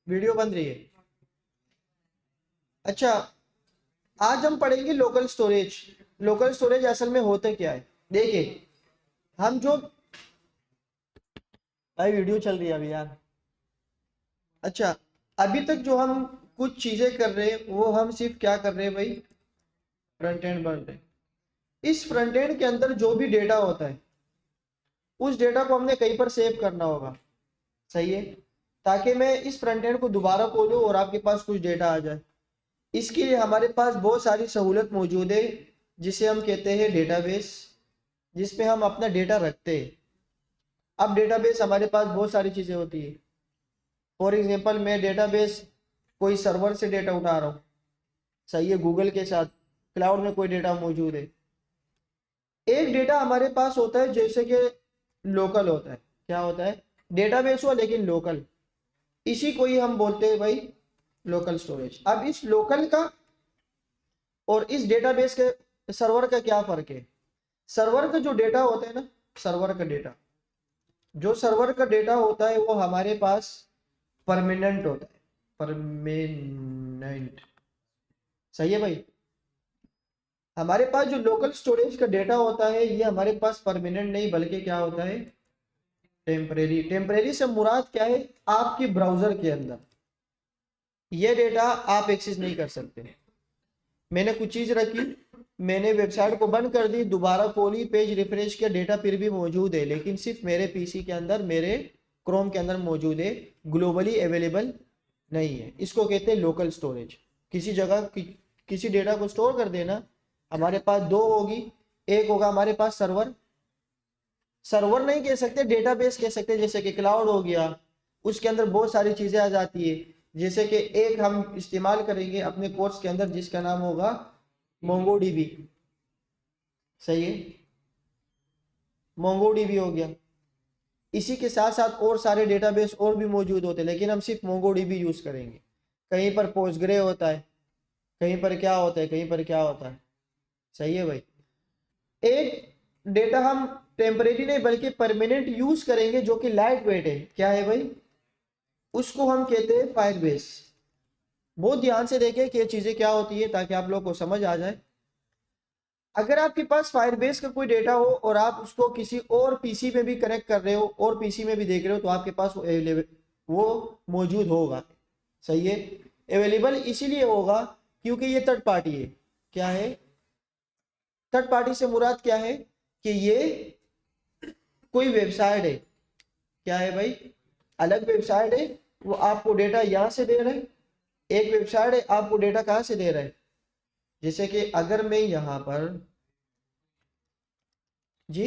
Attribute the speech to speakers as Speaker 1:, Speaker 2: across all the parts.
Speaker 1: Video बन रही है। अच्छा, आज हम पढ़ेंगे लोकल स्टोरेज। लोकल स्टोरेज असल में होता क्या है, देखिए हम जो, भाई वीडियो चल रही है अभी यार। अच्छा, अभी तक जो हम कुछ चीजें कर रहे हैं वो हम सिर्फ क्या कर रहे हैं भाई, फ्रंट एंड बन रहे हैं। इस फ्रंट एंड के अंदर जो भी डेटा होता है उस डेटा को हमने कहीं पर सेव करना होगा, सही है, ताकि मैं इस फ्रंट एंड को दोबारा खोलूं और आपके पास कुछ डेटा आ जाए। इसके लिए हमारे पास बहुत सारी सहूलत मौजूद है जिसे हम कहते हैं डेटाबेस, जिसपे हम अपना डेटा रखते हैं। अब डेटाबेस हमारे पास बहुत सारी चीज़ें होती है। फॉर एग्जांपल मैं डेटाबेस कोई सर्वर से डेटा उठा रहा हूँ, सही है, गूगल के साथ क्लाउड में कोई डेटा मौजूद है। एक डेटा हमारे पास होता है जैसे कि लोकल होता है, क्या होता है, डेटाबेस हुआ लेकिन लोकल, इसी को ही हम बोलते हैं भाई लोकल स्टोरेज। अब इस लोकल का और इस डेटाबेस के सर्वर का क्या फर्क है। सर्वर का जो डेटा होता है ना, सर्वर का डेटा, जो सर्वर का डेटा होता है वो हमारे पास परमानेंट होता है, परमानेंट, सही है भाई। हमारे पास जो लोकल स्टोरेज का डेटा होता है ये हमारे पास परमानेंट नहीं बल्कि क्या होता है, टेम्परेरी। टेम्परेरी से मुराद क्या है, आपके ब्राउजर के अंदर ये डेटा आप एक्सेस नहीं कर सकते। मैंने कुछ चीज रखी, मैंने वेबसाइट को बंद कर दी, दोबारा खोली, पेज रिफ्रेश किया, डेटा फिर भी मौजूद है लेकिन सिर्फ मेरे पीसी के अंदर, मेरे क्रोम के अंदर मौजूद है, ग्लोबली अवेलेबल नहीं है। इसको कहते हैं लोकल स्टोरेज। किसी जगह किसी डेटा को स्टोर कर देना, हमारे पास दो होगी, एक होगा हमारे पास सर्वर, सर्वर नहीं कह सकते, डेटाबेस कह सकते, जैसे कि क्लाउड हो गया, उसके अंदर बहुत सारी चीजें आ जाती है। जैसे कि एक हम इस्तेमाल करेंगे अपने कोर्स के अंदर जिसका नाम होगा मोंगोडीबी, सही है, मोंगोडीबी हो गया। इसी के साथ साथ और सारे डेटाबेस और भी मौजूद होते हैं लेकिन हम सिर्फ मोंगोडीबी यूज करेंगे। कहीं पर पोस्टग्रे होता है, कहीं पर क्या होता है, कहीं पर क्या होता है, सही है भाई। एक डेटा हम टेम्परेरी नहीं बल्कि परमानेंट यूज करेंगे जो कि लाइट वेट है, क्या है भाई, उसको हम कहते हैं फायरबेस। बहुत ध्यान से देखें कि ये चीजें क्या होती है ताकि आप लोग को समझ आ जाए। अगर आपके पास फायरबेस का कोई डेटा हो और आप उसको किसी और पीसी में भी कनेक्ट कर रहे हो और पीसी में भी देख रहे हो तो आपके पास वो अवेलेबल, वो मौजूद होगा, सही है। अवेलेबल इसीलिए होगा क्योंकि ये थर्ड पार्टी है। क्या है, थर्ड पार्टी से मुराद क्या है कि ये कोई वेबसाइट है, क्या है भाई, अलग वेबसाइट है, वो आपको डेटा यहाँ से दे रहा है। एक वेबसाइट है आपको डेटा कहाँ से दे रहा है, जैसे कि अगर मैं यहाँ पर जी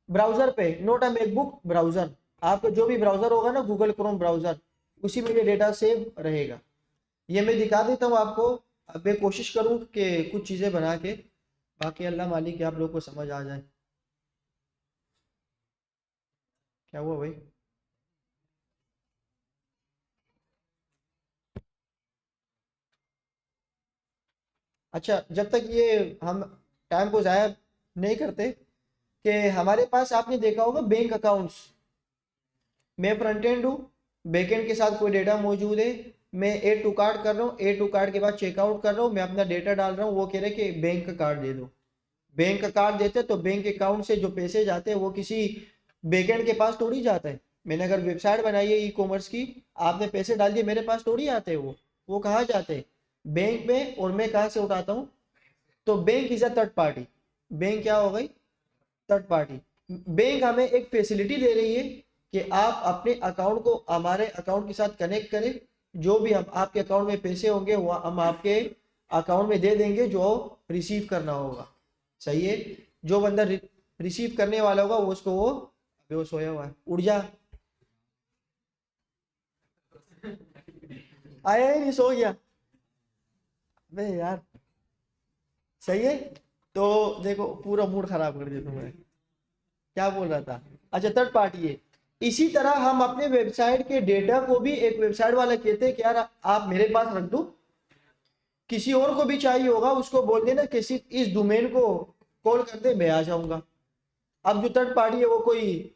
Speaker 1: ब्राउजर पे, नोट अ मैकबुक ब्राउजर, आपका जो भी ब्राउजर होगा ना, गूगल क्रोम ब्राउजर, उसी में ये डेटा सेव रहेगा। ये मैं दिखा देता हूँ आपको। अब मैं कोशिश करूँ कि कुछ चीज़ें बना के, बाकी अल्लाह मालिक आप लोग को समझ आ जाए। क्या हुआ भाई, अच्छा जब तक ये हम टाइम को ज़ाया नहीं करते, कि हमारे पास आपने देखा होगा बैंक अकाउंट्स, मैं फ्रंट एंड हूँ, बैक एंड के साथ कोई डेटा मौजूद है, मैं ए टू कार्ड कर रहा हूँ, ए टू कार्ड के बाद चेकआउट कर रहा हूँ, मैं अपना डेटा डाल रहा हूँ, वो कह रहे कि बैंक का कार्ड दे दो। बैंक का कार्ड देते तो बैंक अकाउंट से जो पैसे जाते हैं वो किसी बैकएंड के पास थोड़ी जाता है। मैंने अगर वेबसाइट बनाई है ई कॉमर्स की, आपने पैसे डाल दिए, मेरे पास थोड़ी आते हैं, वो कहाँ जाते हैं, बैंक में, और मैं कहाँ से उठाता हूँ, तो bank is a third party. Bank क्या हो गई, थर्ड पार्टी। बैंक हमें एक फैसिलिटी दे रही है कि आप अपने अकाउंट को हमारे अकाउंट के साथ कनेक्ट करें, जो भी हम आपके अकाउंट में पैसे होंगे वो हम आपके अकाउंट में दे देंगे जो रिसीव करना होगा, सही है। जो बंदा रिसीव करने वाला होगा वो उसको, वो अबे वो सोया हुआ है, उड़ जा, आया ही नहीं, सो गया, अबे यार, सही है। तो देखो पूरा मूड खराब कर दिया तुमने, क्या बोल रहा था, अच्छा थर्ड पार्टी है। इसी तरह हम अपने वेबसाइट के डेटा को भी एक वेबसाइट वाला कहते हैं कि यार आप मेरे पास रख दो, किसी और को भी चाहिए होगा उसको बोल देना कि सिर्फ इस डोमेन को कॉल कर दे, मैं आ जाऊंगा। अब जो थर्ड पार्टी है वो कोई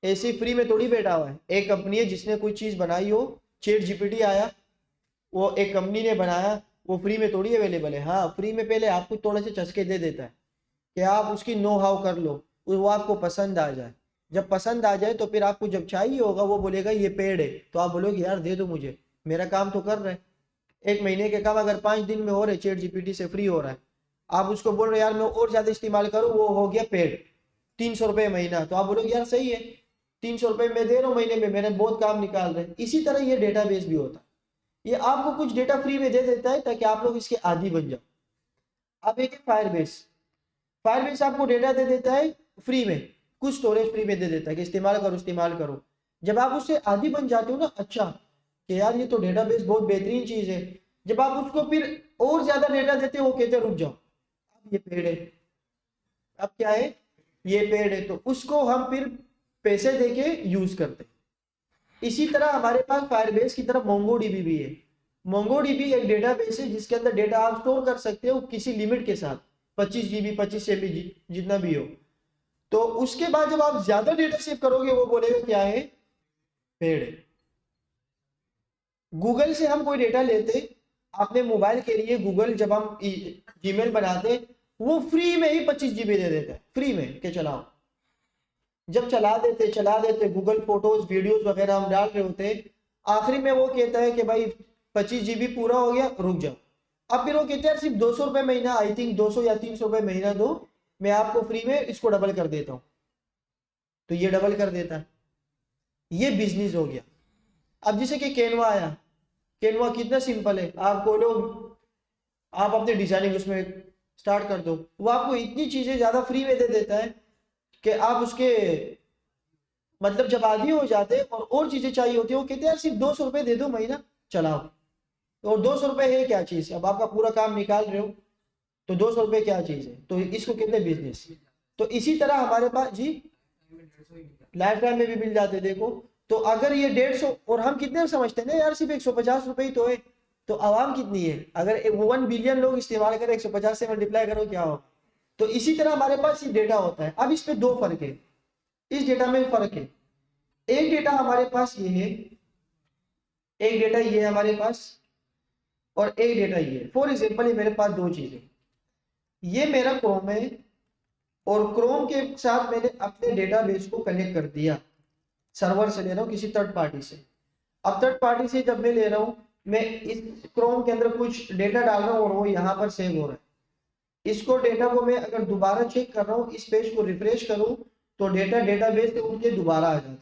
Speaker 1: ऐसे फ्री में थोड़ी बैठा हुआ है, एक कंपनी है जिसने कोई चीज बनाई हो, चैट जीपीटी आया, वो एक कंपनी ने बनाया, वो फ्री में थोड़ी अवेलेबल है। हाँ, फ्री में पहले आपको थोड़े से चस्के दे देता है कि आप उसकी नो हाउ कर लो, वो आपको पसंद आ जाए। जब पसंद आ जाए तो फिर आपको जब चाहिए होगा वो बोलेगा ये पेड है, तो आप बोलोगे यार दे दो मुझे, मेरा काम तो कर रहे हैं। 1 महीने के काम अगर 5 दिन में हो रहे, चैट जीपीटी से फ्री हो रहा है, आप उसको बोल रहे यार मैं और ज्यादा इस्तेमाल करूँ, वो हो गया पेड, 300 रुपये महीना, तो आप बोलोगे यार सही है, 300 रुपये मैं दे रहा हूँ महीने में, मेरे बहुत काम निकाल रहे हैं। इसी तरह ये डेटाबेस भी होता है, ये आपको कुछ डेटा फ्री में दे देता है ताकि आप लोग इसके आदी बन जाओ। अब एक फायरबेस, फायरबेस आपको डेटा दे देता है फ्री में, कुछ स्टोरेज फ्री में दे देता है कि इस्तेमाल करो इस्तेमाल करो। जब आप उससे आदी बन जाते हो ना, अच्छा कि यार ये तो डेटाबेस बहुत बेहतरीन चीज है, जब आप उसको फिर और ज्यादा डेटा देते हो, वो कहते हैं रुक जाओ, अब ये पेड है, अब क्या है, ये पेड है, तो उसको हम फिर पैसे देके यूज करते हैं। इसी तरह हमारे पास फायरबेस की तरफ मोंगोडीबी भी है। मोंगोडीबी एक डेटाबेस है जिसके अंदर डेटा आप स्टोर कर सकते हो किसी लिमिट के साथ, 25 GB 25 MB जितना भी हो। तो उसके बाद जब आप ज्यादा डेटा सेव करोगे वो बोलेगा क्या है, पेड है। गूगल से हम कोई डेटा लेते, अपने मोबाइल के लिए गूगल जब हम जीमेल बनाते, वो फ्री में ही 25 GB दे देता है, फ्री में के चलाओ। जब चला देते गूगल फोटोज वीडियोस वगैरह हम डाल रहे होते, आखिरी में वो कहता है कि भाई 25 GB पूरा हो गया, रुक जाओ। अब फिर वो कहते हैं सिर्फ 200 रुपये महीना, आई थिंक 200 या 300 रुपये महीना दो, मैं आपको फ्री में इसको डबल कर देता हूँ। तो ये डबल कर देता है, ये बिजनेस हो गया। अब जैसे कि कैनवा आया, कैनवा कितना सिंपल है, आप बोलो आप अपने डिजाइनिंग उसमें स्टार्ट कर दो, वो आपको इतनी चीजें ज्यादा फ्री में दे देता है कि आप उसके मतलब जब आदि हो जाते और चीजें चाहिए होती है, वो कहते हैं यार सिर्फ 200 रुपये दे दो महीना चलाओ। तो 200 रुपये है क्या चीज, अब आपका पूरा काम निकाल रहे हो, तो 200 रुपये क्या चीज है, तो इसको कहते हैं बिजनेस। तो इसी तरह हमारे पास जी लाइफ टाइम में भी मिल जाते देखो। तो अगर ये 150, और हम कितने समझते हैं ना यार सिर्फ 150 रुपये ही तो है, तो आवाम कितनी है, अगर 1 बिलियन लोग इस्तेमाल करें, 150 से मल्टीप्लाई करो क्या होगा। तो इसी तरह हमारे पास ये डेटा होता है। अब इसमें दो फर्क है, इस डेटा में फर्क है। एक डेटा हमारे पास ये है, एक डेटा ये है हमारे पास, और एक डेटा ये है। फॉर एग्जाम्पल ये मेरे पास दो चीजें, ये मेरा क्रोम है, और क्रोम के साथ मैंने अपने डेटाबेस को कनेक्ट कर दिया, सर्वर से ले रहा हूँ किसी थर्ड पार्टी से। अब थर्ड पार्टी से जब मैं ले रहा हूँ, मैं इस क्रोम के अंदर कुछ डेटा डाल रहा हूँ और वो यहाँ पर सेव हो रहा है। इसको डेटा को मैं अगर दोबारा चेक कर रहा हूँ, इस पेज को रिफ्रेश करूँ, तो डेटा डेटाबेस से उठ के दोबारा आ जाता है।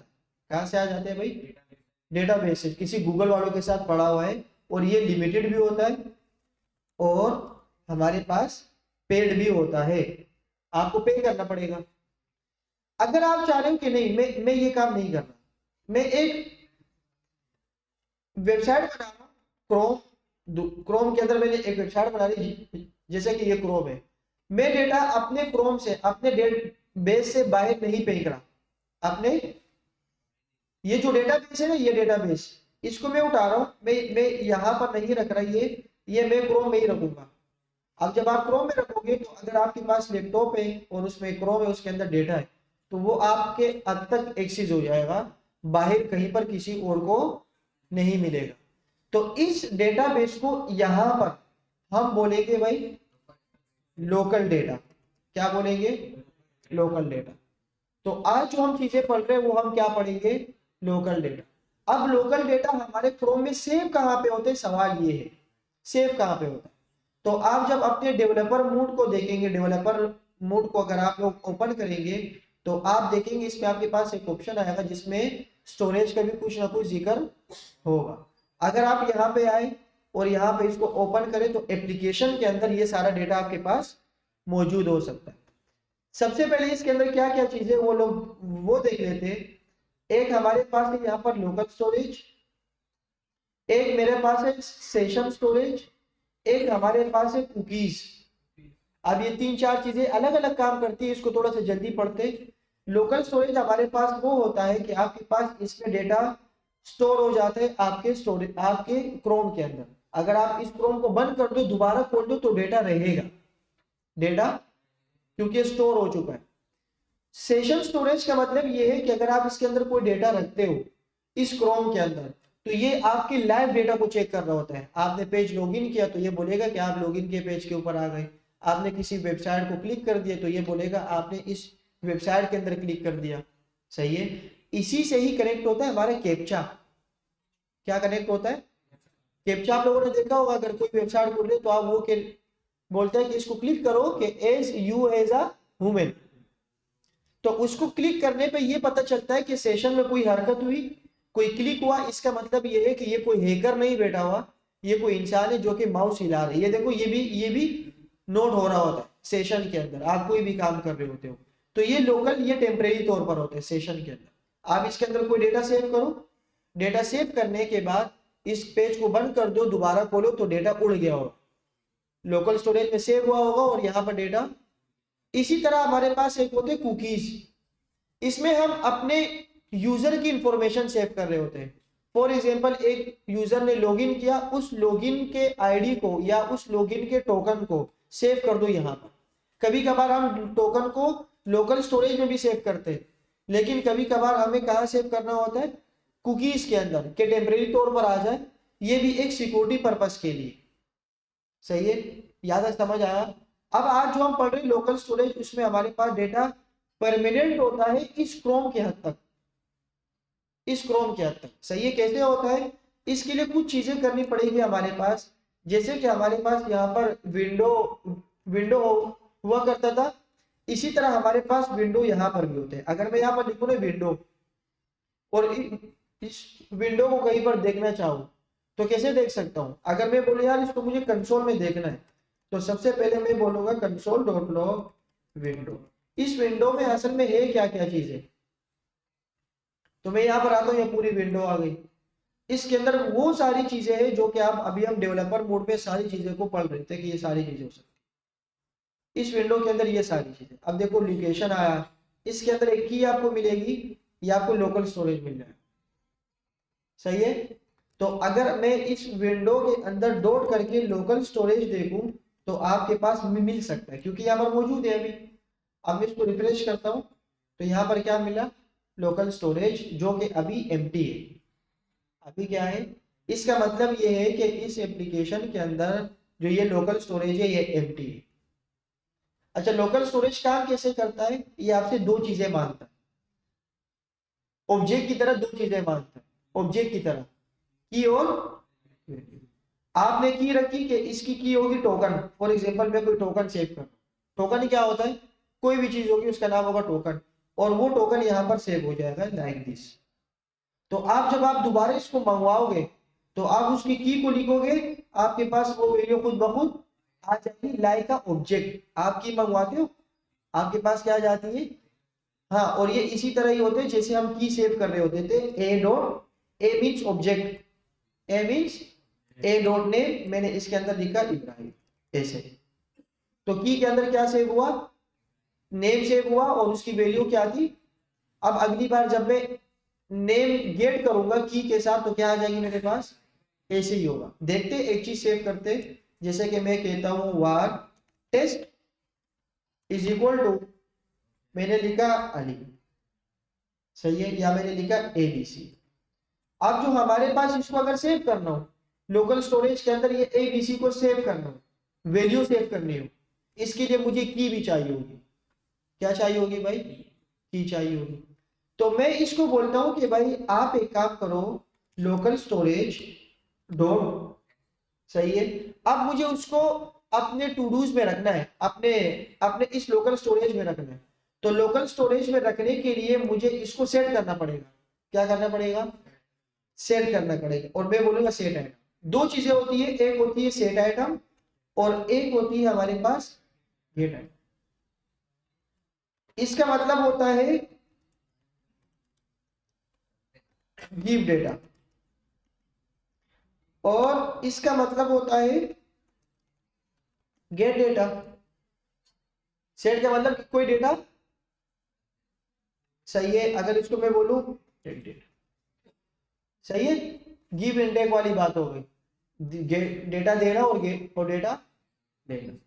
Speaker 1: कहाँ से आ जाते हैं भाई, डेटाबेस से, किसी गूगल वालों के साथ पड़ा हुआ है, और ये लिमिटेड भी होता है और हमारे पास पेड भी होता है, आपको पे करना पड़ेगा। अगर आप चाह रहे हो कि नहीं मैं ये काम नहीं कर रहा, मैं एक वेबसाइट बना रहा हूँ, क्रोम के अंदर मैंने एक वेबसाइट बना ली, जैसे कि ये क्रोम है, मैं डेटा अपने क्रोम से अपने बेस से बाहर नहीं फेंक रहा, अपने ये जो डेटाबेस है ना, ये डेटाबेस इसको मैं उठा रहा हूँ, मैं यहाँ पर नहीं रख रहा, ये मैं क्रोम में ही रखूंगा। अब जब आप क्रोम में रखोगे, तो अगर आपके पास लैपटॉप है और उसमें क्रोम है, उसके अंदर डेटा है, तो वो आपके हद तक एक्सेस हो जाएगा, बाहर कहीं पर किसी और को नहीं मिलेगा। तो इस डेटाबेस को यहां पर हम बोलेंगे भाई लोकल डेटा। क्या बोलेंगे, लोकल डेटा। तो आज जो हम चीजें पढ़ रहे हैं वो हम क्या पढ़ेंगे, लोकल डेटा। अब लोकल डेटा हमारे क्रोम में सेव कहां पे होते हैं, सवाल ये है सेव कहां पे होता है। तो आप जब अपने डेवलपर मोड को देखेंगे, डेवलपर मोड को अगर आप लोग ओपन करेंगे, तो आप देखेंगे इसमें आपके पास एक ऑप्शन आएगा जिसमें स्टोरेज का भी कुछ ना कुछ जिक्र होगा। अगर आप यहाँ पे आए और यहाँ पे इसको ओपन करें, तो एप्लीकेशन के अंदर ये सारा डेटा आपके पास मौजूद हो सकता है। सबसे पहले इसके अंदर क्या क्या चीजें वो लोग वो देख लेते हैं। एक हमारे पास है यहाँ पर लोकल स्टोरेज, एक मेरे पास है सेशन स्टोरेज, एक हमारे पास है कुकीज। अब ये तीन चार चीजें अलग अलग काम करती है, इसको थोड़ा सा जल्दी पढ़ते। लोकल स्टोरेज हमारे पास वो होता है कि आपके पास इसमें डेटा स्टोर हो जाता है आपके स्टोरेज, आपके क्रोम के अंदर। अगर आप इस क्रोम को बंद कर दो, दोबारा खोल दो, तो डेटा रहेगा, डेटा क्योंकि स्टोर हो चुका है। सेशन स्टोरेज का मतलब ये है कि अगर आप इसके अंदर कोई डेटा रखते हो इस क्रोम के अंदर, तो ये आपके लाइव डेटा को चेक कर रहा होता है। आपने पेज लॉगिन किया तो ये बोलेगा कि आप लॉगिन के पेज के ऊपर आ गए। आपने किसी वेबसाइट को क्लिक कर दिया तो ये बोलेगा आपने इस वेबसाइट के अंदर क्लिक कर दिया। सही है। इसी से ही कनेक्ट होता है हमारा कैप्चा। क्या कनेक्ट होता है? कैप्चा आप लोगों ने देखा होगा, अगर कोई वेबसाइट खोल रहे तो आप वो के बोलते हैं कि इसको क्लिक करो कि as you as a women, तो उसको क्लिक करने पे ये पता चलता है कि सेशन में कोई हरकत हुई, कोई क्लिक हुआ। इसका मतलब ये है कि ये कोई हैकर नहीं बैठा हुआ, ये कोई इंसान है जो कि माउस हिला रहा है। ये देखो ये भी नोट हो रहा होता है सेशन के अंदर, आप कोई भी काम कर रहे होते हो। तो ये लोकल, ये टेम्परेरी तौर पर होते हैं सेशन के अंदर। आप इसके अंदर कोई डेटा सेव करो, डेटा सेव करने के बाद इस पेज को बंद कर दो, दोबारा खोलो तो डेटा उड़ गया होगा, लोकल स्टोरेज में सेव हुआ होगा और यहाँ पर डेटा। इसी तरह हमारे पास एक होते हैं कुकीज। इसमें हम अपने यूजर की इंफॉर्मेशन सेव कर रहे होते हैं। फॉर एग्जांपल, एक यूजर ने लॉगिन किया, उस लॉगिन के आईडी को या उस लॉगिन के टोकन को सेव कर दो यहाँ पर। कभी कभार हम टोकन को लोकल स्टोरेज में भी सेव करते हैं, लेकिन कभी कभार हमें कहाँ सेव करना होता है? कुकीज के अंदर, के टेम्परेरी तौर पर आ जाए। ये भी एक सिक्योरिटी पर्पस के लिए। सही है, याद है, समझ आया? अब आज जो हम पढ़ रहे हैं लोकल स्टोरेज, उसमें हमारे पास डेटा परमानेंट होता है इस क्रोम के हद तक, इस क्रोम के हद तक। सही है। कैसे होता है? इसके लिए कुछ चीजें करनी पड़ेगी हमारे पास। जैसे कि हमारे पास यहाँ पर विंडो विंडो हुआ करता था, इसी तरह हमारे पास विंडो यहाँ पर भी होते हैं। अगर मैं यहाँ पर लिखूँ ना विंडो, और इस विंडो को कहीं पर देखना चाहूँ तो कैसे देख सकता हूँ? अगर मैं बोलूँ यार इसको मुझे कंसोल में देखना है, तो सबसे पहले मैं बोलूंगा कंसोल डॉट लॉग विंडो। इस विंडो में असल में है क्या क्या चीजें, तो मैं यहाँ पर आता हूँ, ये पूरी विंडो आ गई। इसके अंदर वो सारी चीजें हैं जो कि आप अभी हम डेवलपर मोड में सारी चीजें को पढ़ रहे थे कि ये सारी चीजें हो सकती। इस विंडो के अंदर ये सारी चीजें। अब देखो लोकेशन आया, इसके अंदर एक की आपको मिलेगी, ये आपको लोकल स्टोरेज मिल जाएगा। सही है। तो अगर मैं इस विंडो के अंदर डॉट करके लोकल स्टोरेज देखूं तो आपके पास मिल सकता है, क्योंकि यहाँ पर मौजूद है अभी। अब मैं इसको रिफ्रेश करता हूं तो यहाँ पर क्या मिला? लोकल स्टोरेज, जो कि अभी एम्प्टी है। अभी क्या है? इसका मतलब ये है कि इस एप्लीकेशन के अंदर जो ये लोकल स्टोरेज है ये एम्प्टी है। अच्छा, लोकल स्टोरेज काम कैसे करता है? ये आपसे दो चीजें मांगता है, ऑब्जेक्ट की तरह दो चीजें मांगता है। ऑब्जेक्ट की तरह की, और आपने की रखी कि इसकी की होगी टोकन। फॉर एग्जांपल मैं कोई टोकन सेव कर, टोकन क्या होता है? कोई भी चीज होगी उसका नाम होगा टोकन, और वो टोकन यहाँ पर सेव हो जाएगा लाइक दिस। तो आप जब आप दोबारा इसको मंगवाओगे तो आप उसकी की को लिखोगे, आपके पास वो वैल्यू खुद ब खुद आ जाएगी लाइक का ऑब्जेक्ट। आप की मंगवाते हो, आपके पास क्या आ जाती है? हाँ, और ये इसी तरह ही होते हैं जैसे हम की सेव कर रहे होते थे। ए डॉट, ए मीन्स ऑब्जेक्ट, ए मीन्स ए डॉट नेम, मैंने इसके अंदर लिखा इब्राहिम, ऐसे। तो की के अंदर क्या सेव हुआ? नेम सेव हुआ, और उसकी वैल्यू क्या थी? अब अगली बार जब मैं नेम गेट करूंगा की के साथ तो क्या आ जाएगी मेरे पास? ऐसे ही होगा। देखते एक चीज सेव करते, जैसे कि मैं कहता हूं वार टेस्ट इज इक्वल टू, मैंने लिखा अली, सही है, या मैंने लिखा एबीसी। अब जो हमारे पास इसको अगर सेव करना हो लोकल स्टोरेज के अंदर, ये एबीसी को सेव करना हो, वैल्यू सेव करनी हो, इसके लिए मुझे की भी चाहिए होगी। क्या चाहिए होगी भाई? की चाहिए होगी। तो मैं इसको बोलता हूं कि भाई आप एक काम करो, लोकल स्टोरेज डॉट, सही है। अब मुझे उसको अपने टू डूज में रखना है, अपने अपने इस लोकल स्टोरेज में रखना है। तो लोकल स्टोरेज में रखने के लिए मुझे इसको सेट करना पड़ेगा। क्या करना पड़ेगा? सेट करना पड़ेगा। और मैं बोलूंगा सेट आइटम। दो चीजें होती है, एक होती है सेट आइटम और एक होती है हमारे पास गेट आइटम। इसका मतलब होता है गिव डेटा, और इसका मतलब होता है गेट डेटा। सेट का मतलब कोई डेटा, सही है। अगर इसको मैं बोलूं सही है, गिव इंडेक वाली बात हो गई, डेटा देना और डेटा देना,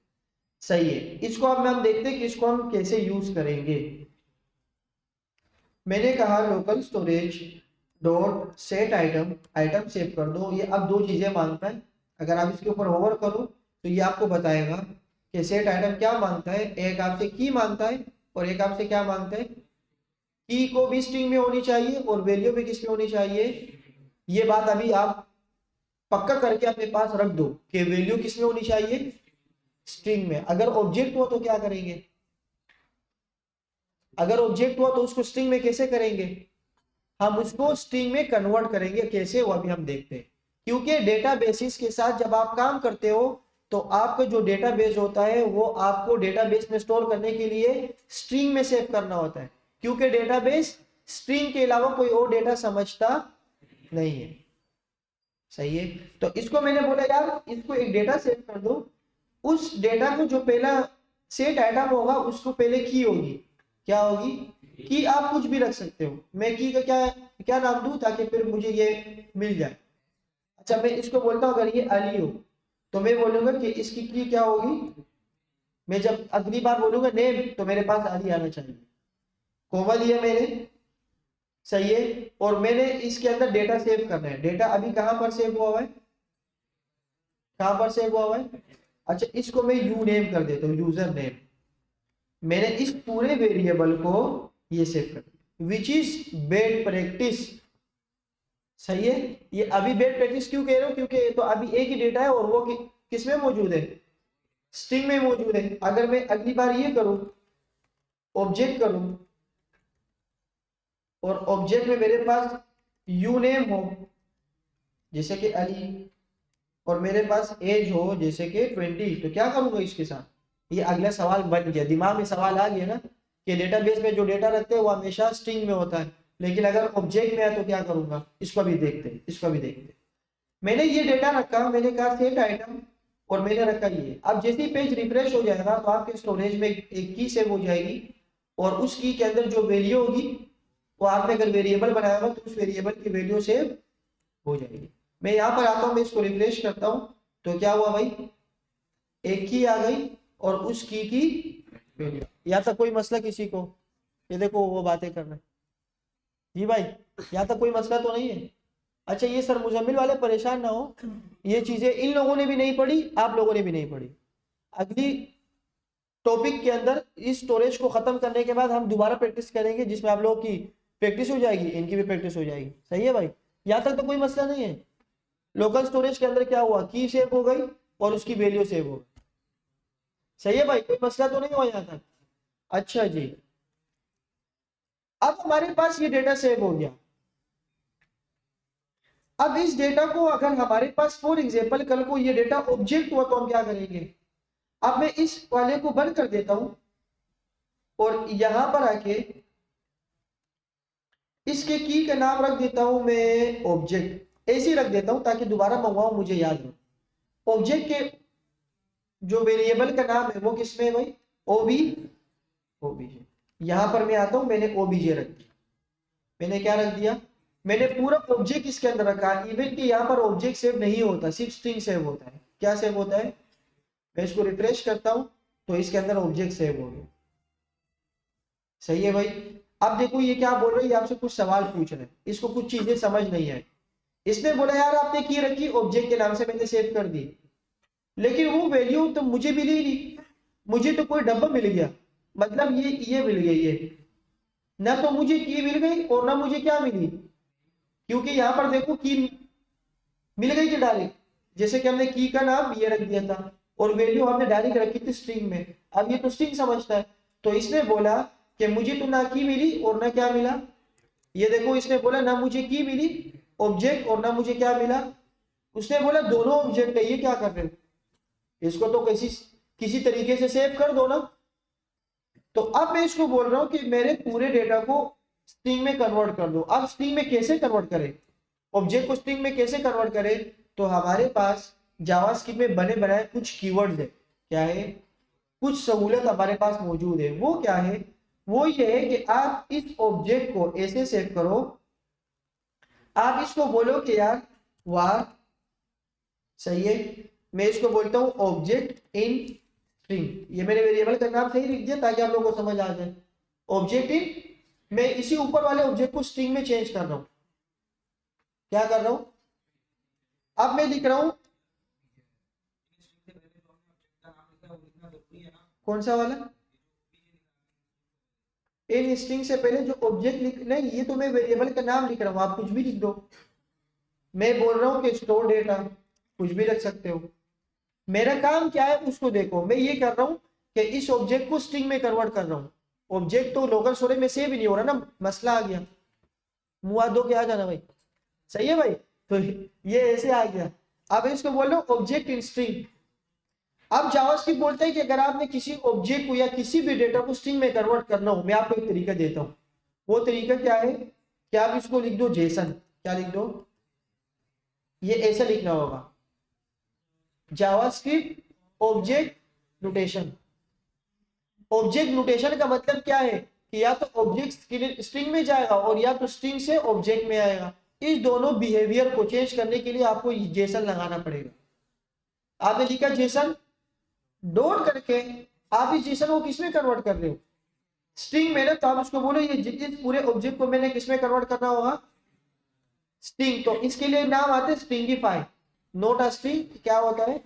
Speaker 1: सही है। इसको अब हम देखते हैं कि इसको हम कैसे यूज करेंगे। मैंने कहा local storage dot set item, item save कर दो। ये अब दो चीजें मांगता है, अगर आप इसके ऊपर होवर करो तो ये आपको बताएगा कि सेट आइटम क्या मांगता है। एक आपसे की मांगता है और एक आपसे क्या मांगता है, की को भी स्ट्रिंग में होनी चाहिए और वैल्यू भी किस में होनी चाहिए। ये बात अभी आप पक्का करके अपने पास रख दो कि वैल्यू किस में होनी चाहिए, स्ट्रिंग में। अगर ऑब्जेक्ट हुआ तो क्या करेंगे, अगर ऑब्जेक्ट हुआ तो उसको स्ट्रिंग में कैसे करेंगे, हम उसको स्ट्रिंग में कन्वर्ट करेंगे। कैसे वो अभी हम देखते हैं, क्योंकि डेटाबेसिस के साथ जब आप काम करते हो तो आपका जो डेटाबेस होता है वो आपको डेटाबेस में स्टोर करने के लिए स्ट्रिंग में सेव करना होता है, क्योंकि डेटाबेस स्ट्रिंग के अलावा कोई और डेटा समझता नहीं है। सही है, तो इसको मैंने बोला यार इसको एक डेटा सेव कर दो। उस डेटा को जो पहला सेट आइटम होगा उसको पहले की होगी, क्या होगी की। आप कुछ भी रख सकते हो, मैं की का क्या क्या नाम दूं ताकि फिर मुझे ये मिल जाए। अच्छा मैं इसको बोलता हूँ अगर ये अली हो तो मैं बोलूंगा कि इसकी की क्या होगी। मैं जब अगली बार बोलूंगा नेम तो मेरे पास अली आना चाहिए। कोमल ये मेरे, सही है। और मैंने इसके अंदर डेटा सेव करना है। डेटा अभी कहां पर सेव हुआ है, कहां पर सेव हुआ है। अच्छा इसको मैं यू नेम कर देता हूँ, यूजर नेम। मैंने इस पूरे वेरिएबल को ये सेव कर दिया, विच इज बेड प्रैक्टिस। सही है, ये अभी बेड प्रैक्टिस क्यों कह रहे हो, क्योंकि तो अभी एक ही डेटा है और वो किस में मौजूद है, स्ट्रिंग में मौजूद है। अगर मैं अगली बार ये करूं, ऑब्जेक्ट करूं और ऑब्जेक्ट में मेरे पास यू नेम हो जैसे कि अली और मेरे पास एज हो जैसे कि 20, तो क्या करूंगा इसके साथ। ये अगला सवाल बन गया, दिमाग में सवाल आ गया ना कि डेटाबेस में जो डेटा रखते हैं वो हमेशा स्ट्रिंग में होता है, लेकिन अगर ऑब्जेक्ट में है तो क्या करूंगा। इसको भी देखते हैं, इसको भी देखते हैं। मैंने ये डेटा रखा, मैंने कहा सेट आइटम और मैंने रखा ये। अब जैसे ही पेज रिफ्रेश हो जाएगा तो आपके स्टोरेज में एक की सेव हो जाएगी और उस की के अंदर जो वैल्यू होगी वो आपने अगर वेरिएबल बनाया होगा तो उस वेरिएबल की वैल्यू सेव हो जाएगी। मैं यहाँ पर आता हूँ, मैं इसको रिफ्रेश करता हूँ तो क्या हुआ भाई, एक की आ गई और उस की वैल्यू। यहाँ तक कोई मसला किसी को, ये देखो वो बातें कर रहे हैं जी भाई, यहाँ तक कोई मसला तो नहीं है। अच्छा ये सर मुजम्मिल वाले परेशान ना हो, ये चीजें इन लोगों ने भी नहीं पढ़ी, आप लोगों ने भी नहीं पढ़ी। अगली टॉपिक के अंदर इस स्टोरेज को खत्म करने के बाद हम दोबारा प्रैक्टिस करेंगे जिसमें आप लोगों की प्रैक्टिस हो जाएगी, इनकी भी प्रैक्टिस हो जाएगी। सही है भाई, यहाँ तक तो कोई मसला नहीं है। लोकल स्टोरेज के अंदर क्या हुआ, की सेव हो गई और उसकी वैल्यू सेव हो गई। सही है भाई, कोई मसला तो नहीं हुआ यहाँ तक। अच्छा जी, अब हमारे पास ये डेटा सेव हो गया। अब इस डेटा को अगर हमारे पास फॉर एग्जांपल कल को ये डेटा ऑब्जेक्ट हुआ तो हम क्या करेंगे। अब मैं इस वाले को बंद कर देता हूं और यहां पर आके इसके की का नाम रख देता हूं मैं ऑब्जेक्ट, ऐसे ही रख देता हूं ताकि दोबारा मंगवाऊं मुझे याद हो। ऑब्जेक्ट के जो वेरिएबल का नाम है वो किसमें है भाई, ओबीजे। यहां पर मैं आता हूं, मैंने ओबीजे रख दिया। मैंने क्या रख दिया, मैंने पूरा ऑब्जेक्ट इसके अंदर रखा। इवन कि यहाँ पर ऑब्जेक्ट सेव नहीं होता, सिर्फ स्ट्रिंग सेव होता है। क्या सेव होता है, मैं इसको रिफ्रेश करता हूं तो इसके अंदर ऑब्जेक्ट सेव हो गया। सही है भाई। अब देखो ये क्या बोल रही है, आपसे कुछ सवाल पूछ रहे हैं, इसको कुछ चीजें समझ नहीं आई। इसने बोला यार आपने की रखी ऑब्जेक्ट के नाम से, मैंने सेव कर दी, लेकिन वो वैल्यू तो मुझे मिली नहीं, मुझे तो कोई डब्बा मिल गया। मतलब ये मिल गई, ये ना तो मुझे की मिल गई और ना मुझे क्या मिली, क्योंकि यहां पर देखो की मिल गई थी डायरेक्ट, जैसे कि हमने की का नाम ये रख दिया था और वैल्यू हमने डायरेक्ट रखी थी स्ट्रिंग में। अब ये तो स्ट्रिंग समझता है, तो इसने बोला कि मुझे तो ना की मिली और ना क्या मिला। ये देखो इसने बोला ना मुझे की मिली ऑब्जेक्ट और ना मुझे क्या मिला। उसने बोला दोनों ऑब्जेक्ट है, ये क्या कर रहे हो, इसको तो किसी किसी तरीके से सेव कर दो ना। तो अब मैं इसको बोल रहा हूं कि मेरे पूरे डेटा को स्ट्रिंग में कन्वर्ट कर दो। अब स्ट्रिंग में कैसे कन्वर्ट करें, ऑब्जेक्ट को स्ट्रिंग में कैसे कन्वर्ट करें, तो हमारे पास जावास्क्रिप्ट में बने बनाए कुछ कीवर्ड्स है। क्या है, कुछ सहूलत हमारे पास मौजूद है। वो क्या है, वो ये है कि आप इस ऑब्जेक्ट को ऐसे सेव करो, आप इसको बोलो कि यार वार, सही है, मैं इसको बोलता हूं ऑब्जेक्ट इन स्ट्रिंग। ये मैंने वेरिएबल का नाम सही लिख दिया ताकि आप लोगों को समझ आ जाए। ऑब्जेक्ट इन, मैं इसी ऊपर वाले ऑब्जेक्ट को स्ट्रिंग में चेंज कर रहा हूं। क्या कर रहा हूं, अब मैं लिख रहा हूं कौन सा वाला, इन स्ट्रिंग से पहले जो ऑब्जेक्ट लिख, नहीं ये तो मैं वेरिएबल का नाम लिख रहा हूं, आप कुछ भी लिख दो। मैं बोल रहा हूं कि स्टोर डेटा, कुछ भी रख सकते हो। मेरा काम क्या है उसको देखो, मैं ये कर रहा हूं कि इस ऑब्जेक्ट को स्ट्रिंग में कन्वर्ट कर रहा हूं। ऑब्जेक्ट तो लोकल स्टोरेज में सेव ही नहीं हो रहा ना, मसला आ गया, मुआ दो के आ जाना भाई, सही है भाई। तो ये ऐसे आ गया। अब इसको बोल लो ऑब्जेक्ट इन स्ट्रिंग। अब जावास्क्रिप्ट बोलता है कि अगर आपने किसी ऑब्जेक्ट को या किसी भी डेटा को स्ट्रिंग में कन्वर्ट करना हो, मैं आपको एक तरीका देता हूं। वो तरीका क्या है कि आप इसको लिख दो जेसन, क्या लिख दो, ये ऐसा लिखना होगा, JavaScript object notation. Object notation का मतलब क्या है कि या तो ऑब्जेक्ट स्ट्रिंग में जाएगा और या तो स्ट्रिंग से ऑब्जेक्ट में आएगा। इस दोनों बिहेवियर को चेंज करने के लिए आपको जेसन लगाना पड़ेगा। आपने लिखा जेसन डॉट करके, आप इस जेसन को किसमें कन्वर्ट कर रहे हो, स्ट्रिंग में ना, तो आप उसको बोलो ये इस पूरे ऑब्जेक्ट को मैंने किसमें कन्वर्ट करना होगा, स्ट्रिंग। तो इसके लिए नाम आते हैं स्ट्रिंगिफाई, नोट अ स्ट्रिंग, क्या होता है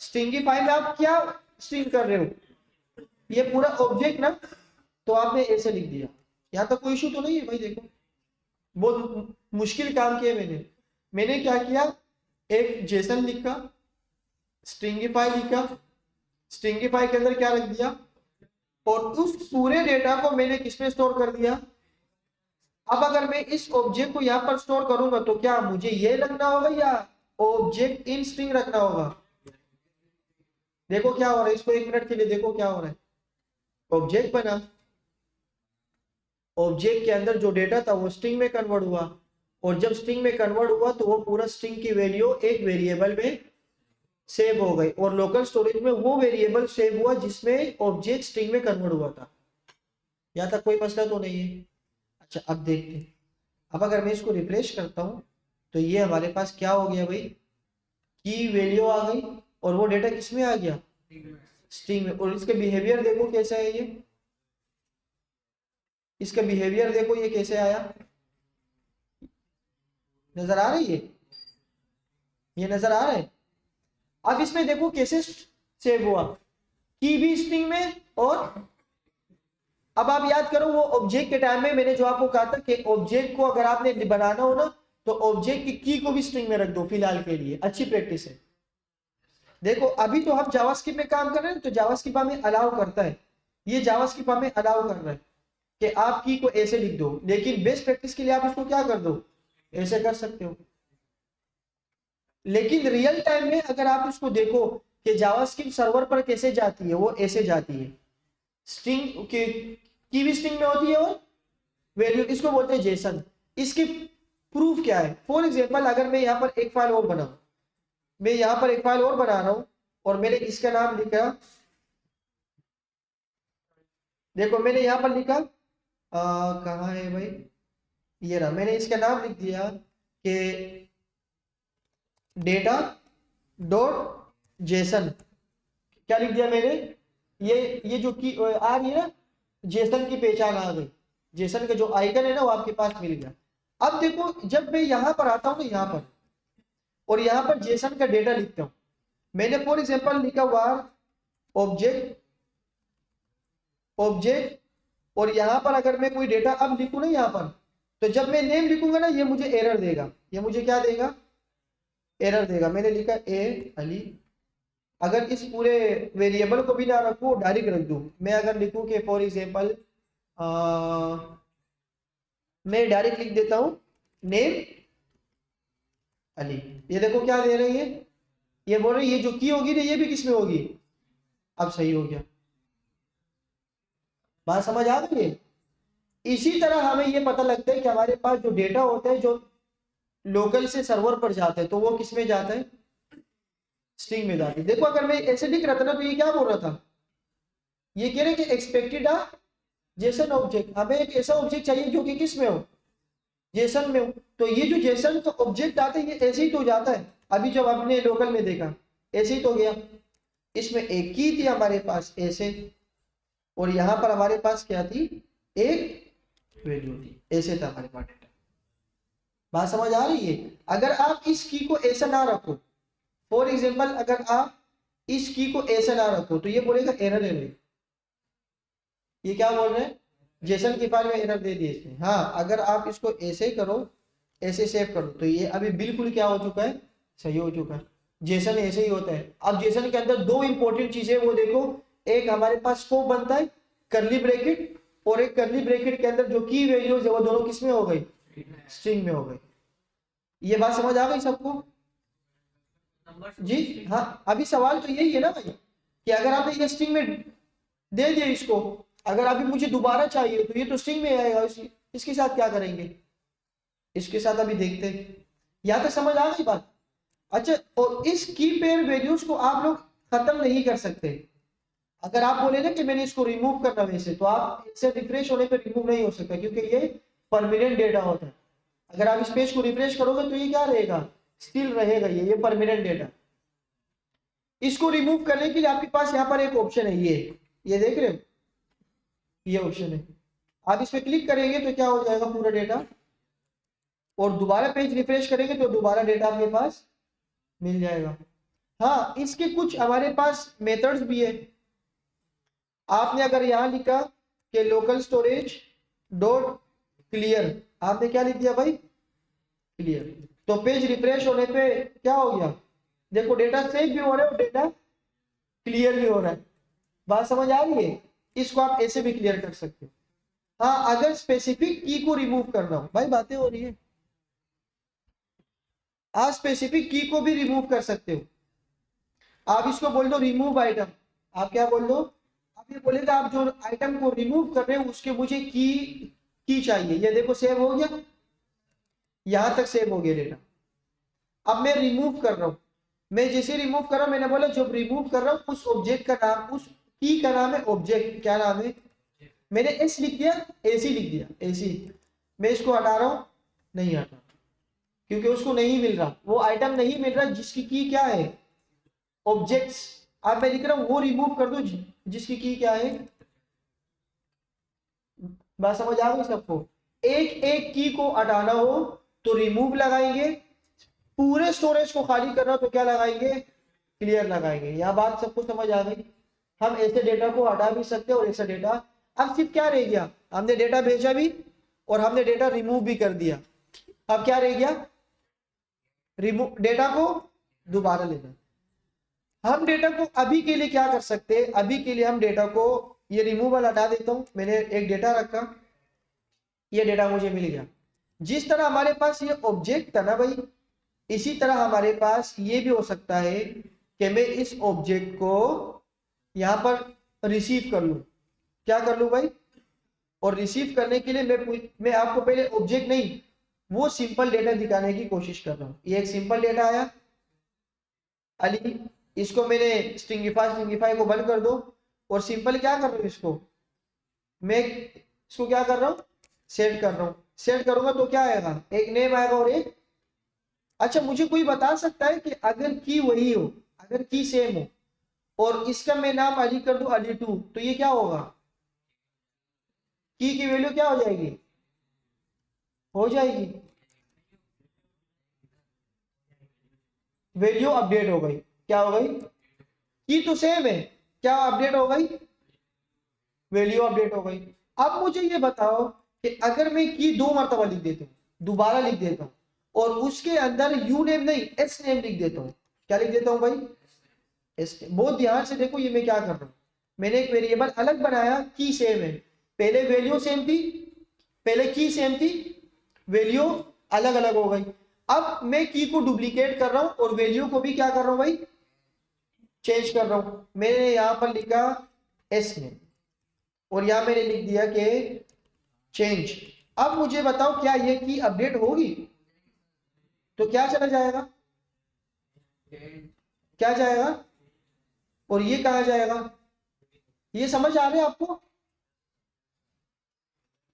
Speaker 1: स्ट्रिंगिफाई में आप क्या स्ट्रिंग कर रहे हो, ये पूरा ऑब्जेक्ट ना, तो आपने ऐसे लिख दिया। यहाँ तक कोई इशू तो नहीं है भाई, देखो बहुत मुश्किल काम किया मैंने क्या किया, एक जेसन लिखा, स्ट्रिंगिफाई लिखा, स्ट्रिंगिफाई के अंदर क्या रख दिया, और उस पूरे डेटा को मैंने किसमें स्टोर कर दिया। अब अगर मैं इस ऑब्जेक्ट को यहाँ पर स्टोर करूंगा तो क्या मुझे ये रखना होगा या ऑब्जेक्ट इन स्ट्रिंग रखना होगा। देखो क्या हो रहा है, इसको 1 मिनट के लिए देखो क्या हो रहा है। ऑब्जेक्ट बना, ऑब्जेक्ट के अंदर जो डेटा था वो स्ट्रिंग में कन्वर्ट हुआ, और जब स्ट्रिंग में कन्वर्ट हुआ तो वो पूरा स्ट्रिंग की वैल्यू एक वेरिएबल में सेव हो गई, और लोकल स्टोरेज में वो वेरिएबल सेव हुआ जिसमें ऑब्जेक्ट स्ट्रिंग में कन्वर्ट हुआ था। यहाँ तक कोई मसला तो नहीं है। अच्छा अब देखते हैं, अब अगर मैं इसको रिफ्रेश करता हूँ तो ये हमारे पास क्या हो गया भाई, की वैल्यू आ गई, और वो डेटा किसमें आ गया, स्ट्रिंग में। और इसका बिहेवियर देखो कैसा है, ये इसका बिहेवियर देखो ये कैसे आया, नजर आ रही है, ये नजर आ रहा है। अब इसमें देखो कैसे सेव हुआ, की भी स्ट्रिंग में, और अब आप याद करो वो ऑब्जेक्ट के टाइम में मैंने जो आपको कहा था कि ऑब्जेक्ट को अगर आपने बनाना हो ना तो ऑब्जेक्ट की को भी स्ट्रिंग में रख दो फिलहाल के लिए, अच्छी प्रैक्टिस है। देखो अभी तो हम जावास्क्रिप्ट में काम कर रहे हैं तो जावास्क्रिप्ट हमें अलाउ करता है, ये जावास्क्रिप्ट हमें अलाउ कर रहा है कि आप की को ऐसे लिख दो, लेकिन बेस्ट प्रैक्टिस के लिए आप इसको क्या कर दो, ऐसे कर सकते हो। लेकिन रियल टाइम में अगर आप इसको देखो कि जावास्क्रिप्ट सर्वर पर कैसे जाती है, वो ऐसे जाती है, स्ट्रिंग की भी स्ट्रिंग में होती है और वैल्यू, इसको बोलते हैं जेसन। इसकी प्रूफ क्या है, फॉर एग्जांपल अगर मैं यहाँ पर एक फाइल और बनाऊं, मैं यहाँ पर एक फाइल और बना रहा हूं और मैंने इसका नाम लिखा, देखो मैंने यहाँ पर लिखा कहाँ है भाई, ये रहा, मैंने इसका नाम लिख दिया कि डेटा डॉट जेसन, क्या लिख दिया मैंने, ये जो की आ रही है ना, जेसन की पहचान आ गई, जेसन का जो आइकन है ना वो आपके पास मिल गया। अब देखो जब मैं यहां पर आता हूं ना, यहाँ पर, और यहाँ पर जेसन का डेटा लिखता हूं, मैंने फॉर एग्जांपल लिखा वार ऑब्जेक्ट ऑब्जेक्ट, और यहाँ पर अगर मैं कोई डेटा अब लिखूं ना यहाँ पर, तो जब मैं नेम लिखूंगा ना ये मुझे एरर देगा, ये मुझे क्या देगा, एरर देगा। मैंने लिखा ए अली, अगर इस पूरे वेरिएबल को भी ना रखूं डायरेक्ट रख दूं, मैं अगर लिखूं कि फॉर एग्जांपल मैं डायरेक्ट लिख देता हूं नेम अली, ये देखो क्या दे रही है, ये बोल रही है ये जो की होगी ना ये भी किसमें होगी, अब सही हो गया, बात समझ आ गई है। इसी तरह हमें ये पता लगता है कि हमारे पास जो डेटा होता है जो लोकल से सर्वर पर जाता है तो वो किसमें जाता है, स्ट्रिंग में जाता है। देखो अगर मैं ऐसे लिख रहा था ना तो ये क्या बोल रहा था, ये कह रहे कि एक्सपेक्टेड जेसन ऑब्जेक्ट, हमें एक ऐसा ऑब्जेक्ट चाहिए जो कि किस में हो, जेसन में हो। तो ये जो जेसन का ऑब्जेक्ट आता है ये ऐसे ही तो जाता है, अभी जब आपने लोकल में देखा ऐसे ही तो गया, इसमें एक की थी हमारे पास ऐसे, और यहां पर हमारे पास क्या थी, एक वैल्यू थी, ऐसे था हमारे पास डेटा। बात समझ आ रही है? अगर आप इस की को ऐसा ना रखो, फॉर एग्जाम्पल अगर आप इस की को ऐसा ना रखो तो ये बोलेगा एरर है भाई। ये क्या बोल रहे हैं? जेसन की फाइल में एरर दे दिए इसने। हाँ, अगर आप इसको ऐसे ही करो, ऐसे सेव करो, तो ये अभी बिल्कुल क्या हो चुका है, सही हो चुका है। जेसन ऐसे ही होता है। अब जेसन के अंदर दो इंपॉर्टेंट चीजें वो देखो, एक हमारे पास स्कोप बनता है करली ब्रैकेट, और एक करली ब्रैकेट के अंदर जो की वैल्यूज है वो दोनों किस में हो गई, स्ट्रिंग में हो गई। ये बात समझ आ गई सबको? जी हाँ। अभी सवाल तो यही है ना भाई, कि अगर आपने ये स्ट्रिंग में दे दिया इसको, अगर अभी मुझे दोबारा चाहिए तो ये तो स्ट्रिंग में आएगा, इसके साथ क्या करेंगे, इसके साथ अभी देखते हैं। यहाँ तक समझ आ गई बात? अच्छा, और इस की पेयर वैल्यूज को आप लोग खत्म नहीं कर सकते। अगर आप बोले ना कि मैंने इसको रिमूव करना वैसे, तो आप इससे रिफ्रेश होने पर रिमूव नहीं हो सकता, क्योंकि ये परमानेंट डेटा होता है। अगर आप इस पेज को रिफ्रेश करोगे तो ये क्या रहेगा, स्टिल रहेगा, ये परमानेंट डेटा। इसको रिमूव करने के लिए आपके पास यहाँ पर एक ऑप्शन है, ये देख रहे हो, ये ऑप्शन है। आप इस पे क्लिक करेंगे तो क्या हो जाएगा, पूरा डेटा, और दोबारा पेज रिफ्रेश करेंगे तो दोबारा डेटा आपके पास मिल जाएगा। हाँ, इसके कुछ हमारे पास मेथड्स भी है। आपने अगर यहाँ लिखा कि लोकल स्टोरेज डॉट क्लियर, आपने क्या लिख दिया भाई, क्लियर, तो पेज रिफ्रेश होने पे क्या हो गया, देखो डेटा सेव भी हो रहा है और डेटा क्लियर भी हो रहा है। बात समझ आ रही है? इसको आप ऐसे भी क्लियर कर सकते हो। हाँ, अगर स्पेसिफिक की को रिमूव करना हो, भाई बातें हो रही है, आप स्पेसिफिक की को भी रिमूव कर सकते हो। आप इसको बोल दो रिमूव आइटम, आप क्या बोल दो, आप ये बोलेगा आप जो आइटम को रिमूव कर रहे हो उसके मुझे की चाहिए। ये देखो सेव हो गया, यहां तक सेव हो गया डेटा। अब मैं रिमूव कर रहा हूं, मैं जैसे रिमूव कर रहा हूं, मैंने बोला जब रिमूव कर रहा हूं उस ऑब्जेक्ट का नाम, उस की का नाम है ऑब्जेक्ट, क्या नाम है, मैंने एस लिख दिया, एसी लिख दिया, एसी। मैं इसको हटा रहा हूं, नहीं हटा, क्योंकि उसको नहीं मिल रहा, वो आइटम नहीं मिल रहा जिसकी की क्या है, ऑब्जेक्ट्स। अब मैं लिख रहा हूं वो रिमूव कर दो जिसकी की क्या है। बात समझ आ गई सबको? एक एक की को हटाना हो तो रिमूव लगाएंगे, पूरे स्टोरेज को खाली करना हो तो क्या लगाएंगे, क्लियर लगाएंगे। यह बात सबको समझ आ गई? हम ऐसे डेटा को हटा भी सकते हैं और ऐसा डेटा, अब सिर्फ क्या रह गया, हमने डेटा भेजा भी और हमने डेटा रिमूव भी कर दिया। अब क्या रह गया, रिमूव, डेटा को दोबारा लेना। हम डेटा को अभी के लिए क्या कर सकते हैं, अभी के लिए हम डेटा को, ये रिमूवल हटा देता हूं, मैंने एक डेटा रखा, ये डेटा मुझे मिल गया। जिस तरह हमारे पास ये ऑब्जेक्ट था ना भाई, इसी तरह हमारे पास ये भी हो सकता है कि मैं इस ऑब्जेक्ट को यहां पर रिसीव कर लूं। क्या कर लूं भाई, और रिसीव करने के लिए मैं आपको पहले ऑब्जेक्ट नहीं, वो सिंपल डेटा दिखाने की कोशिश कर रहा हूं। ये एक सिंपल डेटा आया अली, इसको मैंने स्ट्रिंगिफाई को बंद कर दो, और सिंपल क्या कर रहा हूं, इसको मैं इसको क्या कर रहा हूं, सेट कर रहा हूं। सेट करूंगा तो क्या आएगा, एक नेम आएगा और एक, अच्छा मुझे कोई बता सकता है कि अगर की वही हो, अगर की सेम हो और इसका मैं नाम अली कर दूं अली2, तो ये क्या होगा, की वैल्यू क्या हो जाएगी, हो जाएगी, वैल्यू अपडेट हो गई। क्या हो गई, की तो सेम है, क्या अपडेट हो गई, वैल्यू अपडेट हो गई। अब मुझे ये बताओ कि अगर मैं की 2 मरतबा लिख देता हूँ, दोबारा लिख देता हूँ, और उसके अंदर यू नेम नहीं एस नेम लिख देता हूँ, क्या लिख देता हूँ भाई, एस नेम। बहुत ध्यान से देखो ये मैं क्या कर रहा हूँ, मैंने एक वेरिएबल अलग बनाया, की सेम है, पहले वैल्यू सेम थी, पहले की सेम थी, वैल्यू अलग अलग हो गई। अब मैं की को डुप्लीकेट कर रहा हूं और वैल्यू को भी क्या कर रहा हूं भाई, चेंज कर रहा हूं। मैंने यहां पर लिखा एस नेम और यहां मैंने लिख दिया कि चेंज। अब मुझे बताओ क्या ये की अपडेट होगी, तो क्या चला जाएगा, क्या जाएगा, और ये कहा जाएगा, ये समझ आ रहा है आपको,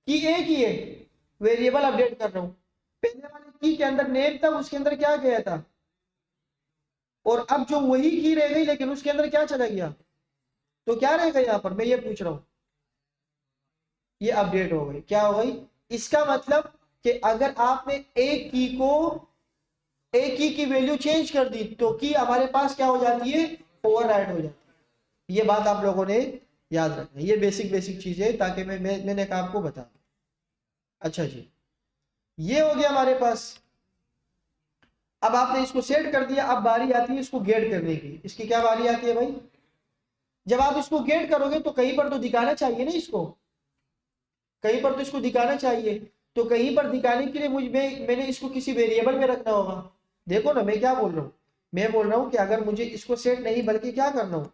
Speaker 1: कि एक ही है, वेरिएबल अपडेट कर रहा हूं, पहले वाले की के अंदर नेम था, उसके अंदर क्या गया था, और अब जो वही की रह गई लेकिन उसके अंदर क्या चला गया, तो क्या रहेगा यहां पर, मैं ये पूछ रहा हूं, ये अपडेट हो गई, क्या हो गई, इसका मतलब कि अगर आपने एक की वैल्यू चेंज कर दी तो की हमारे पास क्या हो जाती है, ओवरराइड हो जाती है। ये बात आप लोगों ने याद रखना, ये बेसिक बेसिक चीजें ताकि मैंने कहा आपको बता। अच्छा जी, ये हो गया हमारे पास। अब आपने इसको सेट कर दिया, अब बारी आती है इसको गेट करने की। इसकी क्या बारी आती है भाई, जब आप इसको गेट करोगे तो कहीं पर तो दिखाना चाहिए ना इसको, कहीं पर तो इसको दिखाना चाहिए। तो कहीं पर दिखाने के लिए मैंने इसको किसी वेरिएबल में रखना होगा। देखो ना मैं क्या बोल रहा हूँ, मैं बोल रहा हूँ कि अगर मुझे इसको सेट नहीं बल्कि क्या करना हो,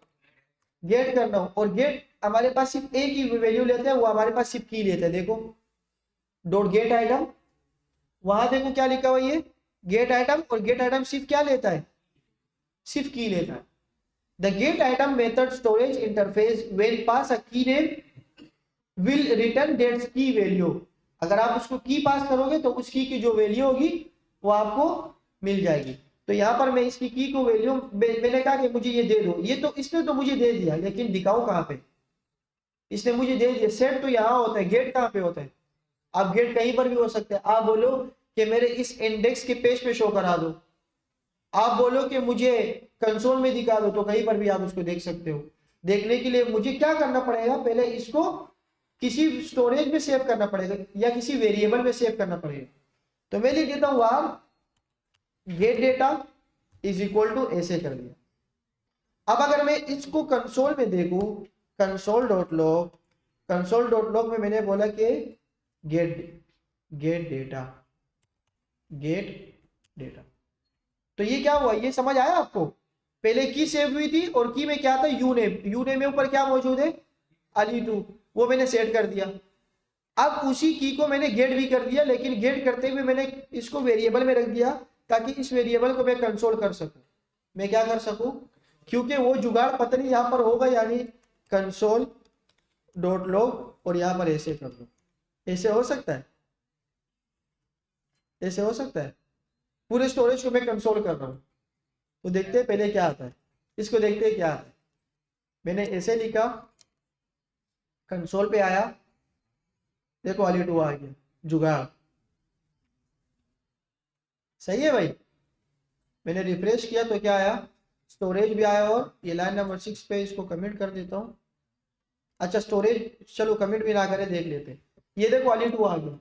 Speaker 1: गेट करना हो। और गेट हमारे पास सिर्फ एक ही वैल्यू लेते हैं, वो हमारे पास सिर्फ की लेते हैं। देखो डॉट गेट आइटम, वहां देखो क्या लिखा हुआ ये गेट आइटम, और गेट आइटम सिर्फ क्या लेता है, सिर्फ की लेता है। The get item method storage interface when pass a key name will return that's key value. अगर आप उसको की पास करोगे तो उस की जो वैल्यू होगी वो आपको मिल जाएगी। तो यहाँ पर मैं इसकी की को वैल्यू मैंने कहा कि मुझे ये दे दो, ये तो इसने तो मुझे दे दिया, लेकिन दिखाऊं कहाँ पे, इसने मुझे दे दिया। सेट तो यहाँ होता है, गेट कहाँ पे होता है। आप गेट कहीं पर भी हो सकते हैं। आप बोलो कि मेरे इस इंडेक्स के पेज पे शो करा दो, आप बोलो कि मुझे कंसोल में दिखा दो, तो कहीं पर भी आप उसको देख सकते हो। देखने के लिए मुझे क्या करना पड़ेगा, पहले इसको किसी स्टोरेज में सेव करना पड़ेगा या किसी वेरिएबल में सेव करना पड़ेगा। तो मैं लिख देता हूं var get data is equal to ऐसे कर दिया। अब अगर मैं इसको कंसोल में देखूं, कंसोल डॉट लॉग में मैंने बोला कि get get data get data, तो ये क्या हुआ, ये समझ आया आपको। पहले की सेव हुई थी और की में क्या था, यूनेम, यूनेम में ऊपर क्या मौजूद है, अली2, वो मैंने सेट कर दिया। अब उसी की को मैंने गेट भी कर दिया, लेकिन गेट करते हुए मैंने इसको वेरिएबल में रख दिया ताकि इस वेरिएबल को मैं कंसोल कर सकूं। मैं क्या कर सकूं, क्योंकि वो जुगाड़ पता नहीं यहां पर होगा, यानी कंसोल डॉट लॉग और यहां पर ऐसे कर दो। ऐसे हो सकता है, ऐसे हो सकता है। पूरे स्टोरेज को मैं कंसोल कर रहा हूं, तो देखते हैं पहले क्या आता है, इसको देखते हैं क्या आता है। मैंने ऐसे लिखा, कंसोल पे आया, देखो अली2 आ गया, जुगाड़। सही है भाई। मैंने रिफ्रेश किया तो क्या आया, स्टोरेज भी आया। और ये लाइन नंबर 6 पे इसको कमेंट कर देता हूँ। अच्छा स्टोरेज चलो कमेंट भी ना करें, देख लेते हैं। ये देखो अली2 आ गया,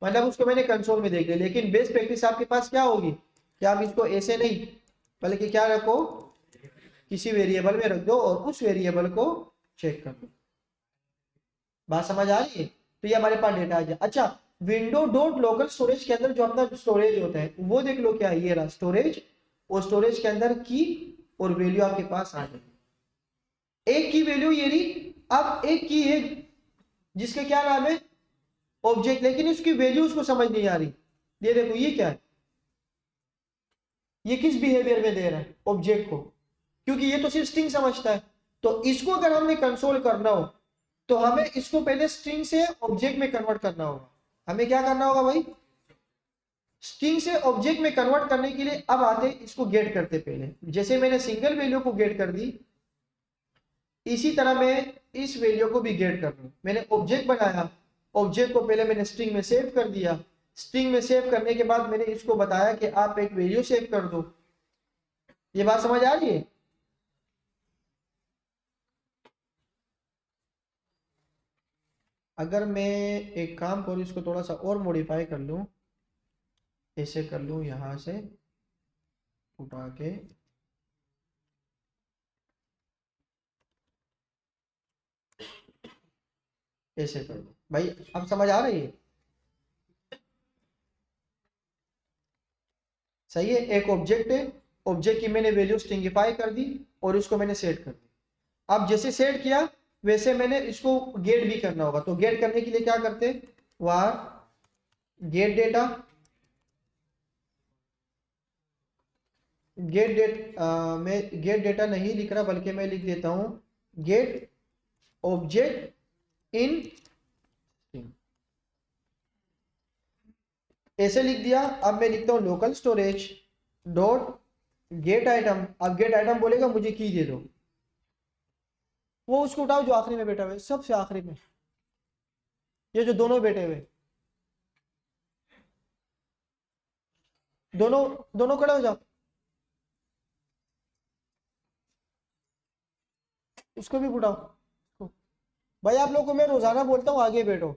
Speaker 1: मतलब उसको मैंने कंसोल में देख लिया। लेकिन बेस्ट प्रैक्टिस आपके पास क्या होगी कि आप इसको ऐसे नहीं बल्कि क्या रखो, किसी वेरिएबल में रख दो और उस वेरिएबल को चेक कर दो। बात समझ आ रही है। तो ये हमारे पास डेटा आ गया। अच्छा विंडो डॉट लोकल स्टोरेज के अंदर जो अपना स्टोरेज होता है वो देख लो, क्या ये रहा स्टोरेज, और स्टोरेज के अंदर की और वैल्यू आपके पास आ गई। एक की वैल्यू ये रही। अब एक की है जिसके क्या नाम है, ऑब्जेक्ट, लेकिन उसकी वैल्यू उसको समझ नहीं आ रही। ये देखो ये क्या है, ये किस बिहेवियर में दे रहा है ऑब्जेक्ट को, क्योंकि ये तो सिर्फ स्ट्रिंग समझता है। तो इसको अगर हमें कंसोल करना हो तो हमें इसको पहले स्ट्रिंग से ऑब्जेक्ट में कन्वर्ट करना होगा। हमें क्या करना होगा भाई, स्ट्रिंग से ऑब्जेक्ट में कन्वर्ट करने के लिए अब आते इसको गेट करते। पहले जैसे मैंने सिंगल वैल्यू को गेट कर दी, इसी तरह मैं इस वैल्यू को भी गेट कर लूं। मैंने ऑब्जेक्ट बनाया, ऑब्जेक्ट को पहले मैंने स्ट्रिंग में सेव कर दिया। स्ट्रिंग में सेव करने के बाद मैंने इसको बताया कि आप एक वैल्यू सेव कर दो। ये बात समझ आ रही है। अगर मैं एक काम करूँ, इसको थोड़ा सा और मॉडिफाई कर लूँ, ऐसे कर लूँ, यहाँ से उठा के ऐसे कर लूँ। भाई अब समझ आ रही है। सही है, एक ऑब्जेक्ट है, ऑब्जेक्ट की मैंने वैल्यू स्ट्रिंगिफाई कर दी और उसको मैंने सेट कर दी। अब जैसे सेट किया वैसे मैंने इसको गेट भी करना होगा। तो गेट करने के लिए क्या करते, वार गेट डेटा, गेट डेट मैं गेट डेटा नहीं लिख रहा बल्कि मैं लिख देता हूं गेट ऑब्जेक्ट इन, ऐसे लिख दिया। अब मैं लिखता हूं local storage dot get item. अब गेट आइटम बोलेगा मुझे की दे दो, वो उसको उठाओ जो आखिरी में बैठा हुआ है, सबसे आखिरी में, ये जो दोनों बैठे हुए, दोनों दोनों खड़े हो जाओ, उसको भी बुलाओ। भाई आप लोग को मैं रोजाना बोलता हूँ आगे बैठो,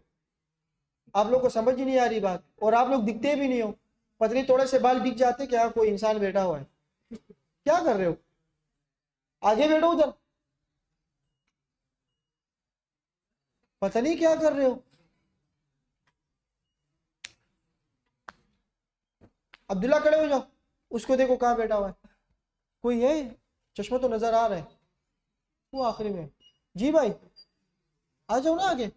Speaker 1: आप लोग को समझ ही नहीं आ रही बात, और आप लोग दिखते भी नहीं हो, पतली थोड़े से बाल दिख जाते क्या कोई इंसान बैठा हुआ है, क्या कर रहे हो, आगे बैठो उधर, पता नहीं क्या कर रहे हो। अब्दुल्ला खड़े हो जाओ, उसको देखो कहाँ बैठा हुआ है, कोई है, चश्मा तो नजर आ रहा है, वो आखिरी में। जी भाई आ जाओ ना आगे,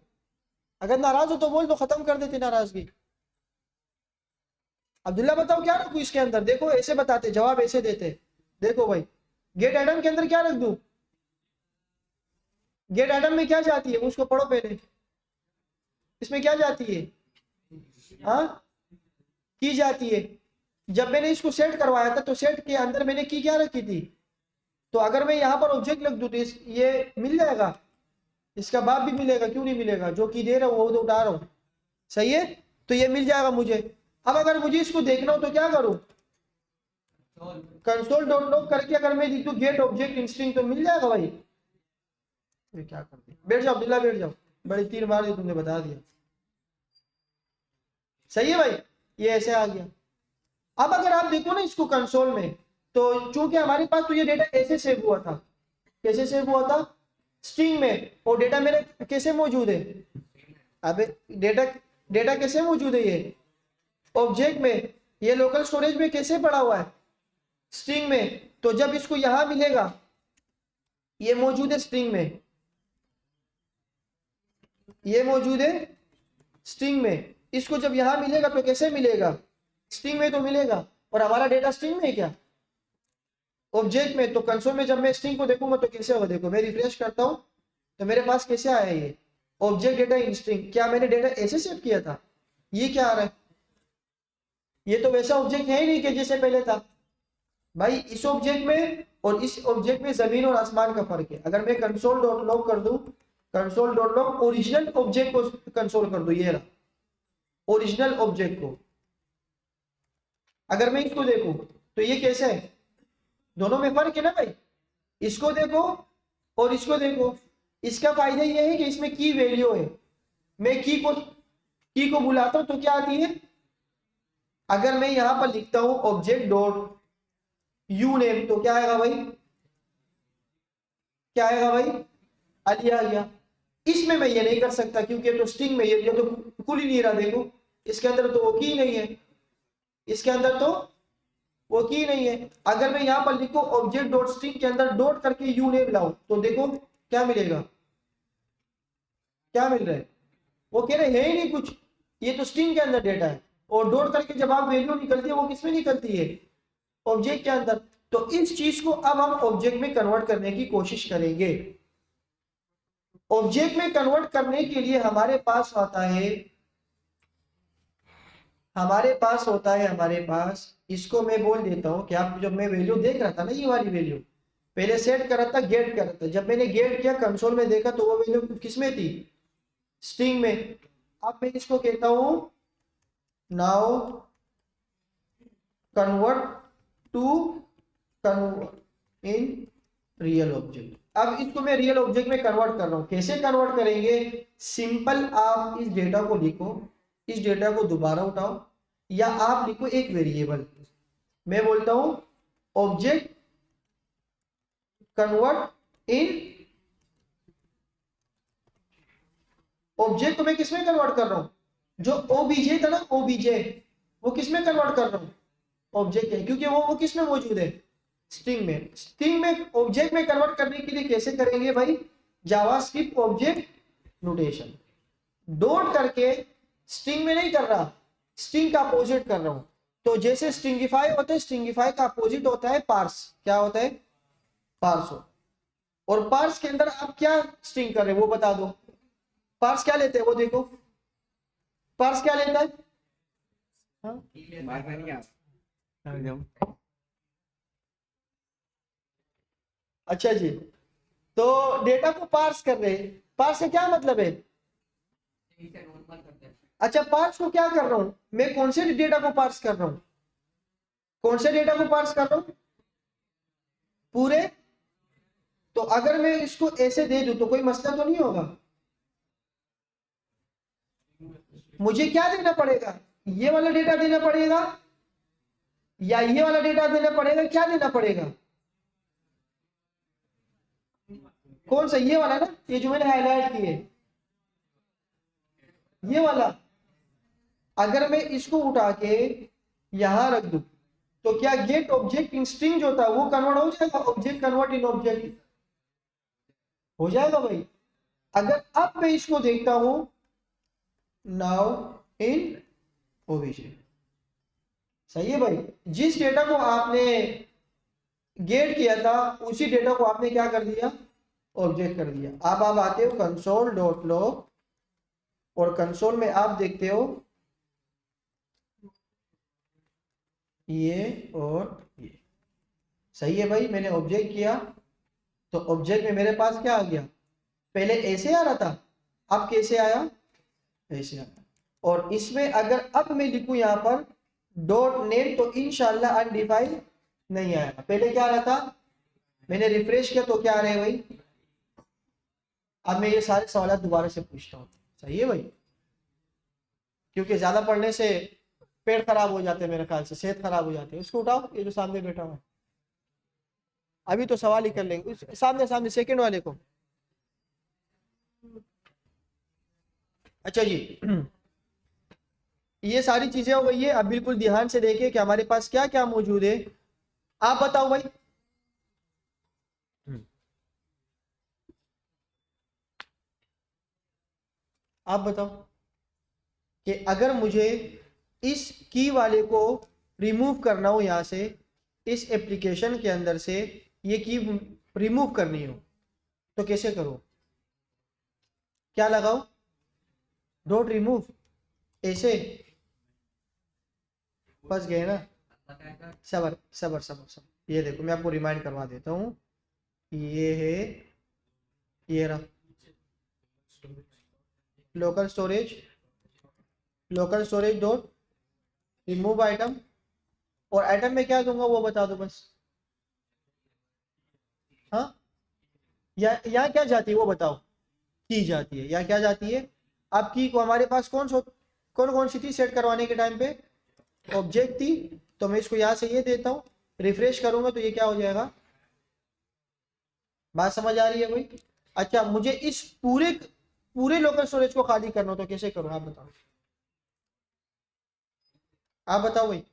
Speaker 1: अगर नाराज हो तो बोल दो, खत्म कर देते नाराजगी। अब्दुल्ला बताओ क्या रखूं इसके अंदर, देखो ऐसे बताते, जवाब ऐसे देते। देखो भाई, गेट आइटम के अंदर क्या रख दूं, गेट आइटम में क्या जाती है उसको पढ़ो पहले, इसमें क्या जाती है, हाँ की जाती है। जब मैंने इसको सेट करवाया था तो सेट के अंदर मैंने की क्या रखी थी, तो अगर मैं यहाँ पर ऑब्जेक्ट लिख दूं तो ये मिल जाएगा, इसका बाप भी मिलेगा, क्यों नहीं मिलेगा, जो की दे रहा हूँ वो तो उठा रहा हूँ, सही है, तो ये मिल जाएगा मुझे। अब अगर मुझे इसको देखना हो तो क्या करूं, कंसोल डॉट लॉग करके अगर मैं लिख दूं गेट ऑब्जेक्ट इंस्टिंग तो मिल जाएगा भाई। ये क्या कर दिया, बैठ जाओ अब्दुल्ला बैठ जाओ, बड़ी तीर मार दी तुमने, बता दिया, सही है भाई, ये ऐसे आ गया। अब अगर आप देखो ना इसको कंसोल में, तो चूंकि हमारे पास तो ये डेटा ऐसे सेव हुआ था, कैसे सेव हुआ था, स्ट्रिंग में, और डेटा मेरे कैसे मौजूद है, अबे डेटा डेटा कैसे मौजूद है, ये ऑब्जेक्ट में, ये लोकल स्टोरेज में कैसे पड़ा हुआ है, स्ट्रिंग में। तो जब इसको यहां मिलेगा, ये मौजूद है स्ट्रिंग में, ये मौजूद है स्ट्रिंग में, इसको जब यहां मिलेगा तो कैसे मिलेगा, स्ट्रिंग में तो मिलेगा, और हमारा डेटा स्ट्रिंग में है क्या, ऑब्जेक्ट में। तो कंसोल में जब मैं स्ट्रिंग को देखूंगा तो कैसे होगा, देखो मैं रिफ्रेश करता हूं तो मेरे पास कैसे आया ये ऑब्जेक्ट डेटा इन स्ट्रिंग, क्या मैंने डेटा ऐसे सेव किया था, ये क्या आ रहा है, ये तो वैसा ऑब्जेक्ट है ही नहीं कि जैसे पहले था। भाई इस ऑब्जेक्ट में और इस ऑब्जेक्ट में जमीन और आसमान का फर्क है। अगर मैं कंसोल डॉट लॉग कर दूं, console dot log original object को कंसोल कर दूं, ये रहा ओरिजिनल ऑब्जेक्ट को, अगर मैं इसको देखूं तो ये कैसे है, दोनों में फर्क है ना भाई, इसको देखो और इसको देखो, इसका फायदा ये है कि इसमें की वैल्यू है, मैं की को बुलाता हूं तो क्या आती है, अगर मैं यहां पर लिखता हूं ऑब्जेक्ट डॉट यू नेम तो क्या आएगा भाई, क्या आएगा भाई, अली आ गया। इसमें मैं ये नहीं कर सकता क्योंकि तो स्ट्रिंग में ये तो खुल ही नहीं रहा, देखो इसके अंदर तो वो की नहीं है, इसके अंदर तो वो की नहीं है। अगर मैं यहां पर लिखूं ऑब्जेक्ट डॉट स्ट्रिंग के अंदर डॉट करके यू नेम लाऊं तो देखो क्या मिलेगा, क्या मिल रहा है, वो कह रहे है ही नहीं कुछ, ये तो स्ट्रिंग के अंदर डेटा है, और डॉट करके जब आप वैल्यू निकलती है वो किसमें निकलती है, ऑब्जेक्ट के अंदर। तो इस चीज को अब हम ऑब्जेक्ट में कन्वर्ट करने की कोशिश करेंगे। ऑब्जेक्ट में कन्वर्ट करने के लिए हमारे पास आता है, हमारे पास इसको मैं बोल देता हूं कि आप, जब मैं वैल्यू देख रहा था ना, ये वाली वैल्यू पहले सेट कर रहा था, गेट कर रहा था, जब मैंने गेट किया कंसोल में देखा तो वो वैल्यू किसमें थी, स्ट्रिंग में। अब मैं इसको कहता हूं now convert to convert in real object. अब इसको मैं रियल ऑब्जेक्ट में कन्वर्ट कर रहा हूं, कैसे कन्वर्ट करेंगे, सिंपल आप इस डेटा को लिखो, इस डेटा को दोबारा उठाओ, या आप लिखो एक वेरिएबल, मैं बोलता हूं ऑब्जेक्ट कन्वर्ट इन, ऑब्जेक्ट को मैं किसमें कन्वर्ट कर रहा हूं, जो ओबीजे था ना ओबीजे, वो किसमें कन्वर्ट कर रहा हूं, ऑब्जेक्ट है, क्योंकि वो किसमें मौजूद है, स्ट्रिंग में। स्ट्रिंग में ऑब्जेक्ट में कन्वर्ट करने के लिए कैसे करेंगे भाई, जावास्क्रिप्ट ऑब्जेक्ट नोटेशन, डॉट करके स्ट्रिंग में नहीं कर रहा, स्ट्रिंग का अपोजिट कर रहा हूं। तो जैसे स्ट्रिंगिफाई होता है, स्ट्रिंगिफाई का अपोजिट होता है पार्स, क्या होता है, पार्स हो। और पार्स के अंदर आप क्या स्ट्रिंग कर रहे हैं वो बता दो, पार्स क्या लेते हैं वो देखो, पार्स क्या लेता है, हाँ? अच्छा जी, तो डेटा को पार्स कर रहे हैं, पार्स से क्या मतलब है, अच्छा पार्स को क्या कर रहा हूं मैं, कौन से डेटा को पार्स कर रहा हूं, कौन से डेटा को पार्स कर रहा हूं? पूरे। तो अगर मैं इसको ऐसे दे दूं तो कोई मसला तो नहीं होगा। मुझे क्या देना पड़ेगा? ये वाला डेटा देना पड़ेगा या ये वाला डेटा देना पड़ेगा? क्या देना पड़ेगा? कौन सा? ये वाला ना, ये जो मैंने हाईलाइट किए, ये वाला। अगर मैं इसको उठा के यहां रख दूं तो क्या गेट ऑब्जेक्ट इन स्ट्रिंग जो था वो कन्वर्ट हो जाएगा? ऑब्जेक्ट कन्वर्ट इन ऑब्जेक्ट हो जाएगा भाई। अगर अब मैं इसको देखता हूं नाउ इन ओबीजे, सही है भाई। जिस डेटा को आपने गेट किया था उसी डेटा को आपने क्या कर दिया? ऑब्जेक्ट कर दिया। अब आप आते हो कंसोल डॉट लॉग और कंसोल में आप देखते हो ये और ये, सही है भाई। मैंने ऑब्जेक्ट किया तो ऑब्जेक्ट में मेरे पास क्या आ गया? पहले ऐसे आ रहा था, अब कैसे आया? ऐसे आया। और इसमें अगर अब मैं लिखूं यहां पर डॉट नेम तो इंशाल्लाह अनडिफाइंड नहीं आएगा। पहले क्या आ रहा था? मैंने रिफ्रेश किया तो क्या आ रहे हैं भाई? अब मैं ये सारे सवाल दोबारा से पूछता हूँ, सही है भाई, क्योंकि ज्यादा पढ़ने से पेट खराब हो जाते हैं, मेरे ख्याल से सेहत खराब हो जाती है। उसको उठाओ, ये जो सामने बैठा हुआ है, अभी तो सवाल ही कर लेंगे। सामने सामने सेकंड वाले को। अच्छा जी, ये सारी चीजें हो गई है। अब बिल्कुल ध्यान से देखिए कि हमारे पास क्या क्या मौजूद है। आप बताओ भाई। आप बताओ कि अगर मुझे इस की वाले को रिमूव करना हो यहां से, इस एप्लीकेशन के अंदर से ये की रिमूव करनी हो तो कैसे करो? क्या लगाओ? Dot remove. ऐसे फंस गए ना? सबर सबर सबर सबर, ये देखो मैं आपको रिमाइंड करवा देता हूँ। ये है, ये रहा local storage, local storage dot remove item. और आइटम में क्या दूंगा वो बता दो बस। हाँ, या यहाँ क्या जाती है वो बताओ। की जाती है या क्या जाती है? अब की को हमारे पास कौन कौन सी थी सेट करवाने के टाइम पे? ऑब्जेक्ट थी। तो मैं इसको यहाँ से ये देता हूँ, रिफ्रेश करूंगा तो ये क्या हो जाएगा? बात समझ आ रही है भाई? अच्छा, मुझे इस पूरे पूरे लोकल स्टोरेज को खाली करना हो तो कैसे करूँ? आप बताओ, आप बताओ भाई।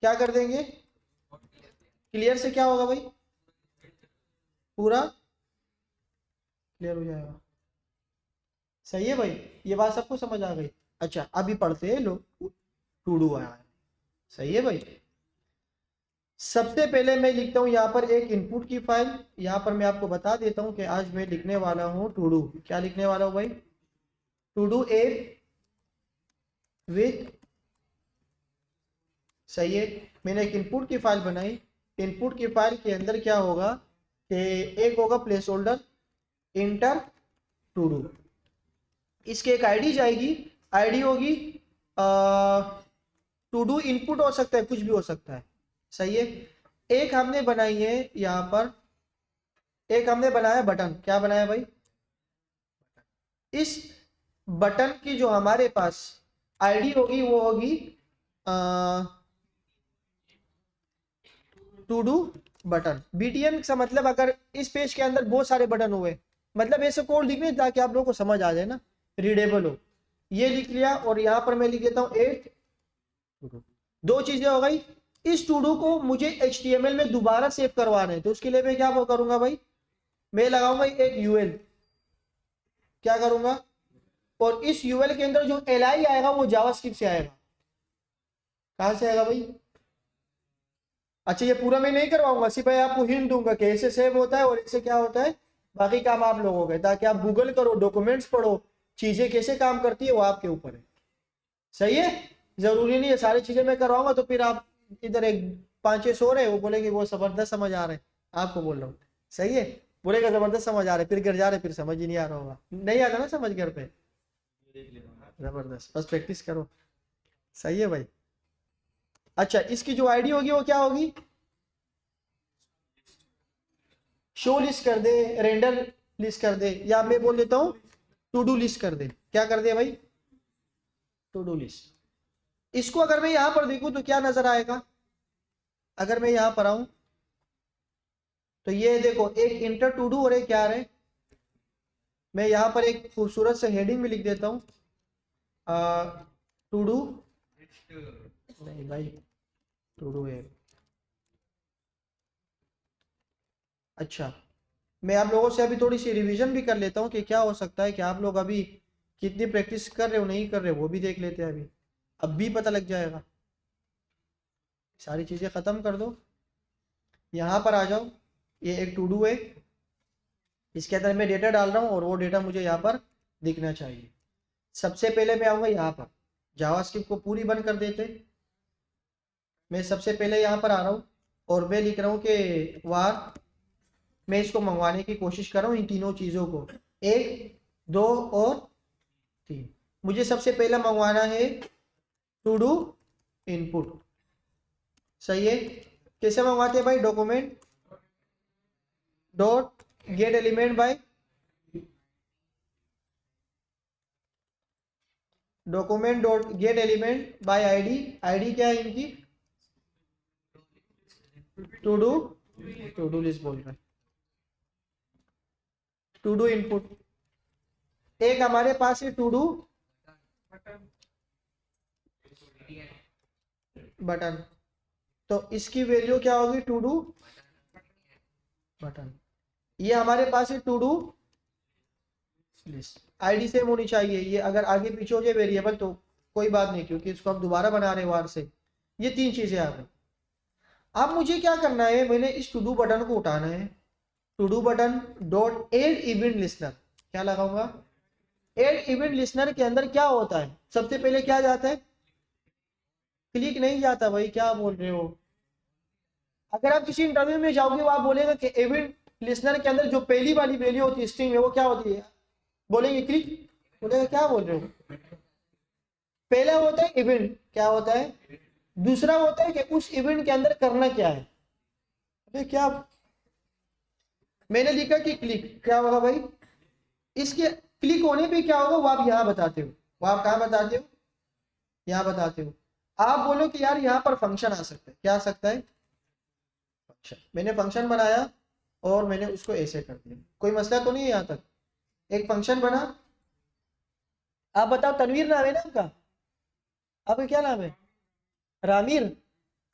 Speaker 1: क्या कर देंगे? क्लियर से क्या होगा भाई? पूरा क्लियर हो जाएगा। सही है भाई, ये बात सबको समझ आ गई। अच्छा, अभी पढ़ते हैं लोग टू डू आया है। सही है भाई। सबसे पहले मैं लिखता हूं यहाँ पर एक इनपुट की फाइल। यहाँ पर मैं आपको बता देता हूं कि आज मैं लिखने वाला हूं टू डू। क्या लिखने वाला हूं भाई? टू डू ऐप विथ, सही है। मैंने एक इनपुट की फाइल बनाई। इनपुट की फाइल के अंदर क्या होगा कि एक होगा place holder enter to do. इसके एक आईडी जाएगी, आईडी होगी टू डू इनपुट हो सकता है, कुछ भी हो सकता है, सही है। एक हमने बनाई है यहाँ पर, एक हमने बनाया बटन। क्या बनाया भाई? इस बटन की जो हमारे पास आईडी होगी वो होगी टू डू बटन। बीटीएम का मतलब अगर इस पेज के अंदर बहुत सारे बटन हुए, मतलब ऐसे कोड लिख रहे ताकि आप लोगों को समझ आ जाए ना, रीडेबल हो। ये लिख लिया और यहाँ पर मैं लिख देता हूँ 8। दो चीजें हो गई। इस टू डू को मुझे HTML में दोबारा सेव करवाना है तो उसके लिए मैं क्या वो करूंगा भाई? मैं लगाऊंगा एक यूएल। क्या करूंगा? और इस यूएल के अंदर जो li आएगा वो जावास्क्रिप्ट से आएगा। कहां से आएगा भाई? अच्छा, ये पूरा मैं नहीं करवाऊंगा, सिर्फ मैं आपको हिंट दूंगा कि ऐसे सेव होता है और ऐसे क्या होता है। बाकी काम आप लोगों का, ताकि आप गूगल करो, डॉक्यूमेंट्स पढ़ो, चीजें कैसे काम करती है वो आपके ऊपर है। सही है। जरूरी नहीं है सारी चीजें मैं करवाऊंगा तो फिर आप इधर एक 5-6 सो रहे वो बोलेंगे वो जबरदस्त समझ आ रहे हैं। आपको बोल रहा हूँ, सही है। बोलेगा जबरदस्त समझ आ रहे, फिर घर जा रहे फिर समझ ही नहीं आ रहा होगा, नहीं आता ना समझ घर पे। जबरदस्त, बस प्रैक्टिस करो। सही है भाई। अच्छा, इसकी जो आईडी होगी वो क्या होगी, शो लिस्ट कर दे, रेंडर लिस्ट कर दे, या मैं बोल देता हूं टू डू लिस्ट कर दे। क्या कर दे भाई, टू डू लिस्ट। इसको अगर मैं यहां पर देखूं तो क्या नजर आएगा, अगर मैं यहां पर आऊं तो ये देखो एक इंटर टू डू और एक क्या है, मैं यहां पर एक खूबसूरत से हेडिंग भी लिख देता हूं, टू डू, नहीं भाई टू डू है। अच्छा, मैं आप लोगों से अभी थोड़ी सी रिवीजन भी कर लेता हूँ कि क्या हो सकता है कि आप लोग अभी कितनी प्रैक्टिस कर रहे हो नहीं कर रहे हो, वो भी देख लेते हैं अभी, अब भी पता लग जाएगा। सारी चीज़ें ख़त्म कर दो, यहाँ पर आ जाओ, ये एक टू डू है, इसके अंदर मैं डेटा डाल रहा हूँ और वो डेटा मुझे यहाँ पर दिखना चाहिए। सबसे पहले मैं आऊँगा यहाँ पर, जावास्क्रिप्ट को पूरी बंद कर देते, मैं सबसे पहले यहाँ पर आ रहा हूँ और मैं लिख रहा हूँ कि वार, मैं इसको मंगवाने की कोशिश कर रहा हूँ इन तीनों चीज़ों को, 1 2 और 3। मुझे सबसे पहला मंगवाना है टू डू इनपुट, सही है। कैसे मंगवाते हैं भाई, document dot gate element by, document dot gate element by ID, ID क्या है इनकी, टू डू लिस्ट बोल रहे हैं, टू डू इनपुट। एक हमारे पास है टू डू बटन, तो इसकी वैल्यू क्या होगी, टू डू बटन। ये हमारे पास है to do list, ID same होनी चाहिए, ये अगर आगे पीछे हो जाए वेरिएबल तो कोई बात नहीं, क्योंकि इसको हम दोबारा बना रहे हैं वार से। ये 3 चीजें आ गई। अब मुझे क्या करना है, मैंने इस टू डू बटन को उठाना है, to do button dot add event listener, क्या लगाऊंगा, एड इवेंट लिस्नर के अंदर क्या होता है, सबसे पहले क्या जाता है, क्लिक नहीं जाता भाई, क्या बोल रहे हो। अगर आप किसी इंटरव्यू में जाओगे वो आप बोलेगा कि इवेंट लिस्नर के अंदर जो पहली वाली वैल्यू होती है स्ट्रिंग में वो क्या होती है, बोलेंगे क्लिक, बोलेगा क्या बोल रहे हो। पहला होता है इवेंट, क्या होता है, दूसरा होता है कि उस इवेंट के अंदर करना क्या है। अरे क्या, मैंने लिखा कि क्लिक, क्या होगा भाई, इसके क्लिक होने पे क्या होगा वो आप यहाँ बताते हो, वो आप कहाँ बताते हो, यहाँ बताते हो। आप बोलो कि यार यहाँ पर फंक्शन आ सकता है, क्या आ सकता है, फंक्शन। मैंने फंक्शन बनाया और मैंने उसको ऐसे कर दिया, कोई मसला तो नहीं है यहाँ तक, एक फंक्शन बना। आप बताओ, तनवीर नाम है ना आपका, आपका क्या नाम है, रामीर,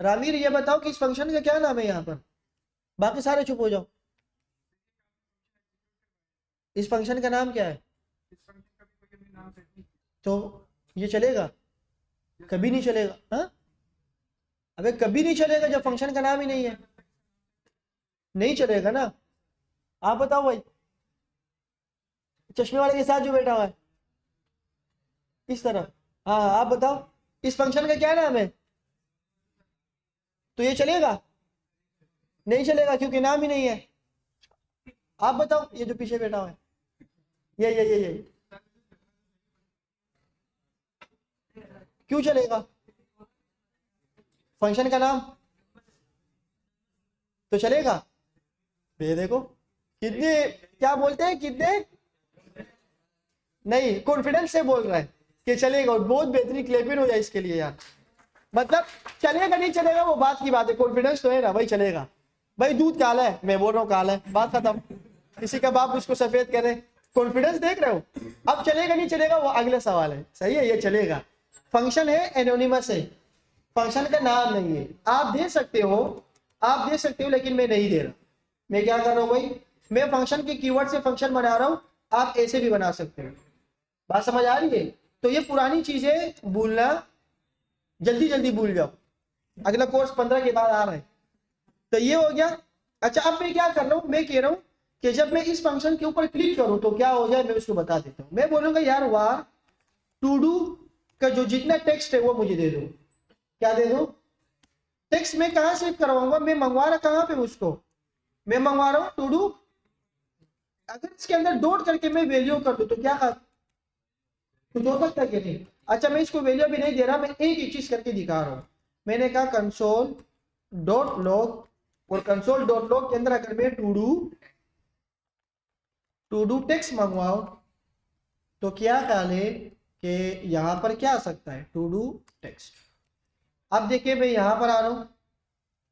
Speaker 1: रामीर ये बताओ कि इस फंक्शन का क्या नाम है यहाँ पर, बाकी सारे चुप हो जाओ, इस फंक्शन का नाम क्या है, तो ये चलेगा, कभी नहीं चलेगा, हाँ अबे कभी नहीं चलेगा जब फंक्शन का नाम ही नहीं है, नहीं चलेगा ना। आप बताओ भाई, चश्मे वाले के साथ जो बैठा हुआ है इस तरह, हाँ आप बताओ इस फंक्शन का क्या नाम है, तो ये चलेगा, नहीं चलेगा क्योंकि नाम ही नहीं है। आप बताओ, ये जो पीछे बैठा हुआ है, ये क्यों चलेगा, फंक्शन का नाम तो चलेगा। ये देखो कितने, क्या बोलते हैं कितने, नहीं कॉन्फिडेंस से बोल रहा है कि चलेगा, और बहुत बेहतरीन क्लेपिंग हो जाए इसके लिए यार, मतलब चलेगा नहीं चलेगा वो बात की बात है, कॉन्फिडेंस तो है ना भाई, चलेगा भाई, दूध काला है मैं बोल रहा हूँ काला है, बात खत्म, किसी का बाप उसको सफेद करे, कॉन्फिडेंस देख रहे हो। अब चलेगा नहीं चलेगा वो अगला सवाल है, सही है, ये चलेगा, फंक्शन है एनोनिमस है, फंक्शन का नाम नहीं है, आप दे सकते हो, आप दे सकते हो लेकिन मैं नहीं दे रहा। मैं क्या कर रहा हूँ भाई, मैं फंक्शन के कीवर्ड से फंक्शन बना रहा हूँ, आप ऐसे भी बना सकते हो, बात समझ आ रही है। तो ये पुरानी चीजें भूलना, जल्दी जल्दी भूल जाओ, अगला कोर्स 15 के बाद आ रहा है, तो ये हो गया। अच्छा अब मैं क्या कर रहा हूँ, मैं कह रहा हूँ कि जब मैं इस फंक्शन के ऊपर क्लिक करूँ तो क्या हो जाए, मैं उसको बता देता हूँ। मैं बोलूंगा यार वार टू डू का जो जितना टेक्स्ट है वो मुझे दे दो, क्या दे दो, टेक्स्ट में कहां सेव करवाऊंगा, मैं मंगवा रहा कहां पे उसको, मैं मंगवा रहा हूं टू डू, अगर इसके अंदर डॉट करके मैं वैल्यू कर दूं तो क्या कुछ हो सकता है कि नहीं। अच्छा मैं इसको वैल्यू भी नहीं दे रहा, मैं एक ही चीज करके दिखा रहा हूं, मैंने कहा कंसोल डॉट लॉग, और कंसोल डॉट लॉग के अंदर अगर मैं टू डू टेक्स्ट मंगवाओ तो क्या ख्याल है कि यहां पर क्या आ सकता है, टू डू टेक्स्ट। अब देखिए मैं यहां पर आ रहा हूं,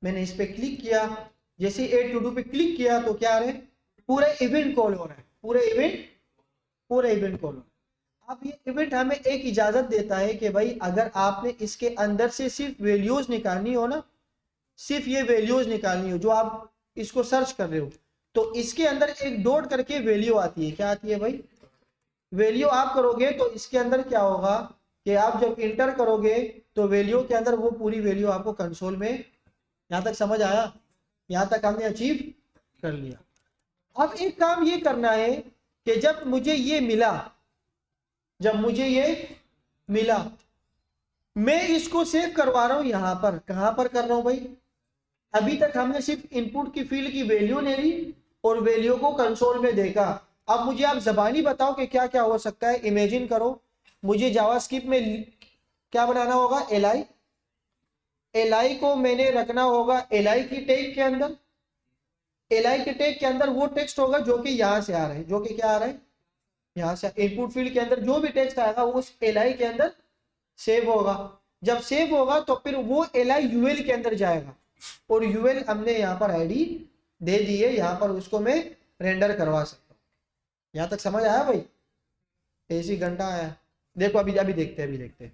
Speaker 1: मैंने इस पे क्लिक किया, जैसे एड टू डू पे क्लिक किया तो क्या आ रहा है, पूरे इवेंट कॉल हो रहा है, पूरे इवेंट कॉल हो रहा है। अब ये इवेंट हमें एक इजाजत देता है कि भाई अगर आपने इसके अंदर से सिर्फ वैल्यूज निकालनी हो ना, सिर्फ ये वैल्यूज निकालनी हो जो आप इसको सर्च कर रहे हो, तो इसके अंदर एक डॉट करके वैल्यू आती है। क्या आती है भाई, वैल्यू आप करोगे तो इसके अंदर क्या होगा कि आप जब इंटर करोगे तो वैल्यू के अंदर वो पूरी वैल्यू आपको कंसोल में, यहां तक समझ आया, यहां तक हमने अचीव कर लिया। अब एक काम ये करना है कि जब मुझे ये मिला, मैं इसको सेव करवा रहा हूं यहां पर, कहां पर कर रहा हूं भाई, अभी तक हमने सिर्फ इनपुट की फील्ड की वैल्यू ले ली और वैल्यू को कंसोल में देखा। अब मुझे आप जबानी बताओ कि क्या क्या हो सकता है। इमेजिन करो मुझे जावास्क्रिप्ट में क्या बनाना होगा, एल आई को मैंने रखना होगा एल आई की टैग के अंदर, एल आई के टैग के अंदर वो टेक्स्ट होगा जो कि यहां से आ रहा है, जो कि क्या आ रहा है यहां से, इनपुट फील्ड के अंदर जो भी टेक्स्ट आएगा वो उस एल आई के अंदर सेव होगा। जब सेव होगा तो फिर वो एल आई यूएल के अंदर जाएगा, और यूएल हमने यहाँ पर आईडी दे दी है, यहाँ पर उसको मैं रेंडर करवा सकता हूँ। यहाँ तक समझ आया भाई, ऐसी घंटा आया। देखो अभी अभी देखते हैं,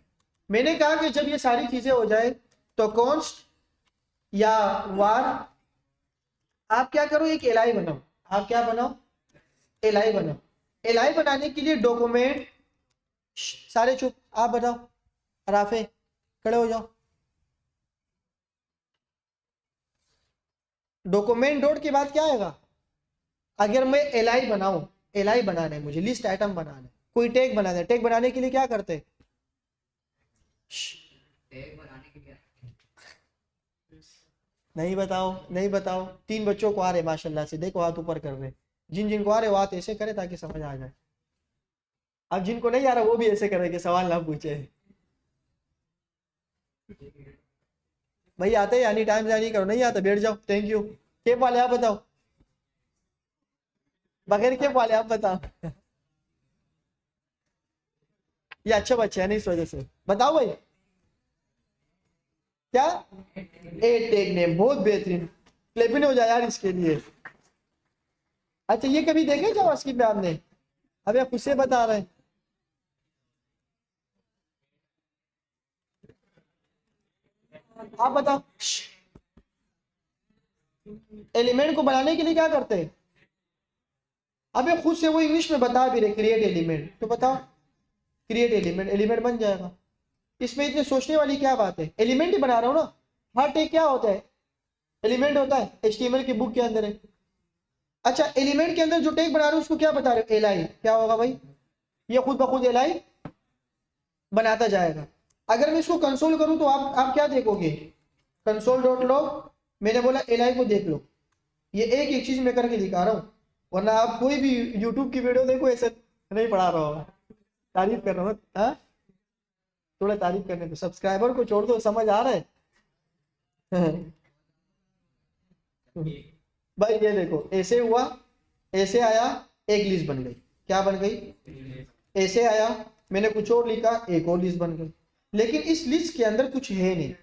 Speaker 1: मैंने कहा कि जब ये सारी चीजें हो जाए तो कॉन्स्ट या वार, आप क्या करो एक एल आई बनाओ, आप क्या बनाओ एल आई बनाओ। एल आई बनाने के लिए डॉक्यूमेंट, सारे चुप, आप बताओ राफे खड़े हो जाओ। डॉक्यूमेंट डॉट के बाद क्या आएगा, अगर मैं एल आई बनाऊं, एल आई बनाना है मुझे, लिस्ट आइटम बनाना है, कोई टैग बनाना है, टैग बनाने के लिए क्या करते हैं, नहीं बताओ, नहीं बताओ, 3 बच्चों को आ रहे माशाल्लाह से, देखो हाथ ऊपर कर रहे, जिन जिनको आ रहे वो हाथ ऐसे करे ताकि समझ आ जाए। अब जिनको नहीं आ रहा वो भी ऐसे करे कि सवाल ना पूछे। भाई आते हैं यानी टाइम से नहीं करो, नहीं आता बैठ जाओ, थैंक यू। केप वाले आप बताओ, बगैर केप वाले आप बताओ। ये अच्छा बच्चा है ना इस वजह से, बताओ भाई क्या, ए टेक नेम, बहुत बेहतरीन, क्लेपिंग हो जाए यार इसके लिए। अच्छा ये कभी देखे जावास्क्रिप्ट में आपने, अब आप खुद से बता रहे हैं, आप बताओ। एलिमेंट को बनाने के लिए क्या करते हैं, अब ये खुद से वो इंग्लिश में बता भी रहे, क्रिएट एलिमेंट, तो बताओ क्रिएट एलिमेंट, एलिमेंट बन जाएगा। इसमें इतने सोचने वाली क्या बात है, एलिमेंट ही बना रहा हूँ ना। हर टैग क्या होता है, एलिमेंट होता है, एचटीएमएल की बुक के अंदर है। अच्छा एलिमेंट के अंदर जो टैग बना रहे हो उसको क्या बता रहे हो, एल आई, क्या होगा भाई, ये खुद ब खुद एल आई बनाता जाएगा। अगर मैं इसको कंसोल करूं तो आप क्या देखोगे, कंसोल डॉट लॉग, मैंने बोला एल आई को देख लो, ये एक एक चीज मैं करके दिखा रहा हूँ, वरना आप कोई भी यूट्यूब की वीडियो देखो ऐसे नहीं पढ़ा रहा होगा। तारीफ कर रहा हूँ, हाँ थोड़ा तारीफ करने दो, सब्सक्राइबर को छोड़ दो, समझ आ रहा है। भाई ये देखो ऐसे हुआ, ऐसे आया, एक लिस्ट बन गई, क्या बन गई, ऐसे आया, मैंने कुछ और लिखा, एक और लिस्ट बन गई। लेकिन इस लिस्ट के अंदर कुछ है नहीं,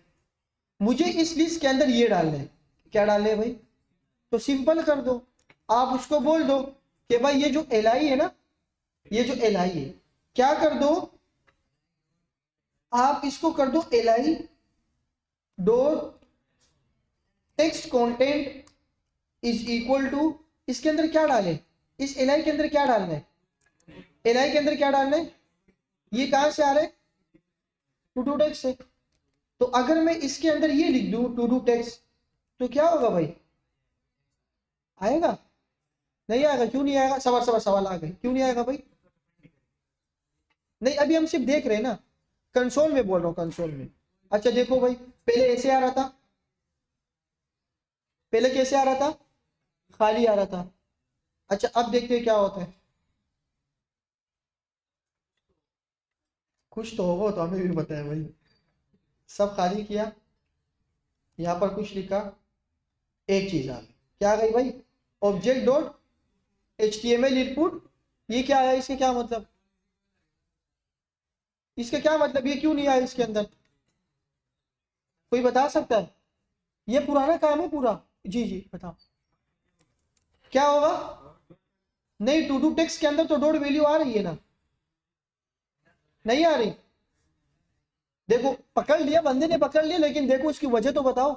Speaker 1: मुझे इस लिस्ट के अंदर ये डालना है, क्या डालना है भाई, तो सिंपल कर दो, आप उसको बोल दो कि भाई ये जो एल आई है ना, ये जो एल आई है, क्या कर दो, आप इसको कर दो L I dot text content is equal to, इसके अंदर क्या डालें, इस एल आई के अंदर क्या डालना है, एल आई के अंदर क्या डालना है, ये कहां से आ रहा है, टू डू टेक्स्ट से। तो अगर मैं इसके अंदर ये लिख दूं टू डू टेक्स्ट, तो क्या होगा भाई, आएगा, नहीं आएगा, क्यों नहीं आएगा, सवाल आ गए, क्यों नहीं आएगा भाई, नहीं अभी हम सिर्फ देख रहे हैं ना, कंसोल में बोल रहा हूँ, कंसोल में। अच्छा देखो भाई पहले ऐसे आ रहा था, पहले कैसे आ रहा था, खाली आ रहा था। अच्छा अब देखते हैं क्या होता है, खुश तो होगा तो हमें भी बताया भाई, सब खाली किया, यहाँ पर कुछ लिखा, एक चीज आ गई, क्या आ गई भाई, ऑब्जेक्ट डॉट HTML इनपुट। ये क्या है, इसके क्या मतलब, इसका क्या मतलब, ये क्यों नहीं आया इसके अंदर, कोई बता सकता है? ये पुराना काम है पूरा। जी जी बताओ क्या होगा। नहीं, टू डू टेक्स्ट के अंदर तो डॉट वैल्यू आ रही है ना, नहीं आ रही। देखो पकड़ लिया, बंदे ने पकड़ लिया, लेकिन देखो इसकी वजह तो बताओ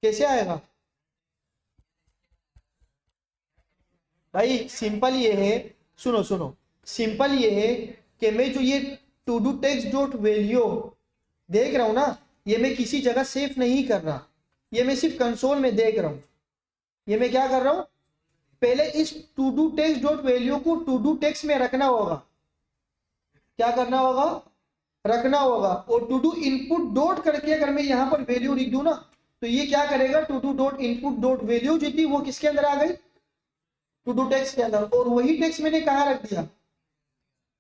Speaker 1: कैसे आएगा। भाई सिंपल ये है, सुनो सुनो, सिंपल ये है कि मैं जो ये to do text dot value देख रहा हूं ना, ये मैं किसी जगह सेव नहीं कर रहा, ये मैं सिर्फ कंसोल में देख रहा हूं। ये मैं क्या कर रहा हूं, पहले इस to do text dot value को टू डू टेक्स्ट में रखना होगा। क्या करना होगा, रखना होगा। और टू डू इनपुट डॉट करके अगर मैं यहां पर वैल्यू लिख दूं ना, तो ये क्या करेगा, to do dot input dot value जो थी वो किसके अंदर आ गई, टू डू टेक्स्ट के अंदर। और वही टेक्स्ट मैंने कहा रख दिया,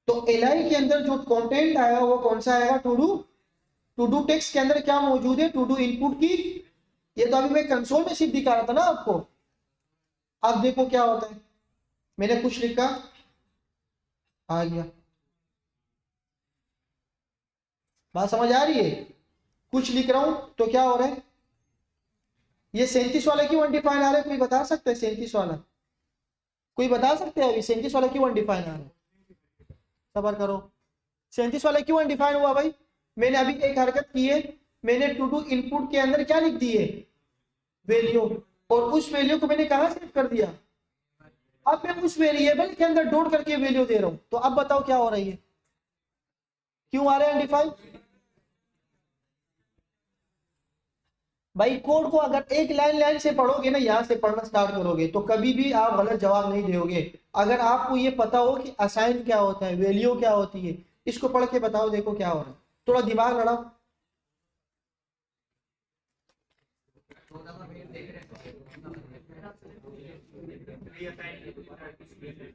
Speaker 1: तो एलआई के अंदर जो कंटेंट आएगा वो कौन सा आएगा, टू डू टेक्स्ट के अंदर क्या मौजूद है, टू डू इनपुट की। ये तो अभी मैं कंसोल में सिर्फ दिखा रहा था ना आपको। अब देखो क्या होता है, मैंने कुछ लिखा, आ गया, बात समझ आ रही है। कुछ लिख रहा हूं तो क्या हो रहा है, ये 37 वाला क्यों अनडिफाइन आ रहा है, कोई बता सकता है 37 वाला, कोई बता सकते हैं अभी 37 वाला क्यों अनडिफाइन आ रहा है। सबर करो, 37 वाला क्यों अनडिफाइन हुआ भाई, मैंने अभी एक हरकत की है, मैंने टू डू इनपुट के अंदर क्या लिख दिए, वैल्यू, और उस वैल्यू को मैंने कहां सेव कर दिया, अब मैं उस वेरिएबल के अंदर डॉट करके वैल्यू दे रहा हूं। तो अब बताओ क्या हो रही है, क्यों आ रहा है अनडिफाइन। भाई कोड को अगर एक लाइन लाइन से पढ़ोगे ना, यहां से पढ़ना स्टार्ट करोगे, तो कभी भी आप गलत जवाब नहीं दोगे। अगर आपको ये पता हो कि असाइन क्या होता है, वैल्यू क्या होती है, इसको पढ़ के बताओ, देखो क्या हो रहा है, थोड़ा दिमाग लड़ाओ।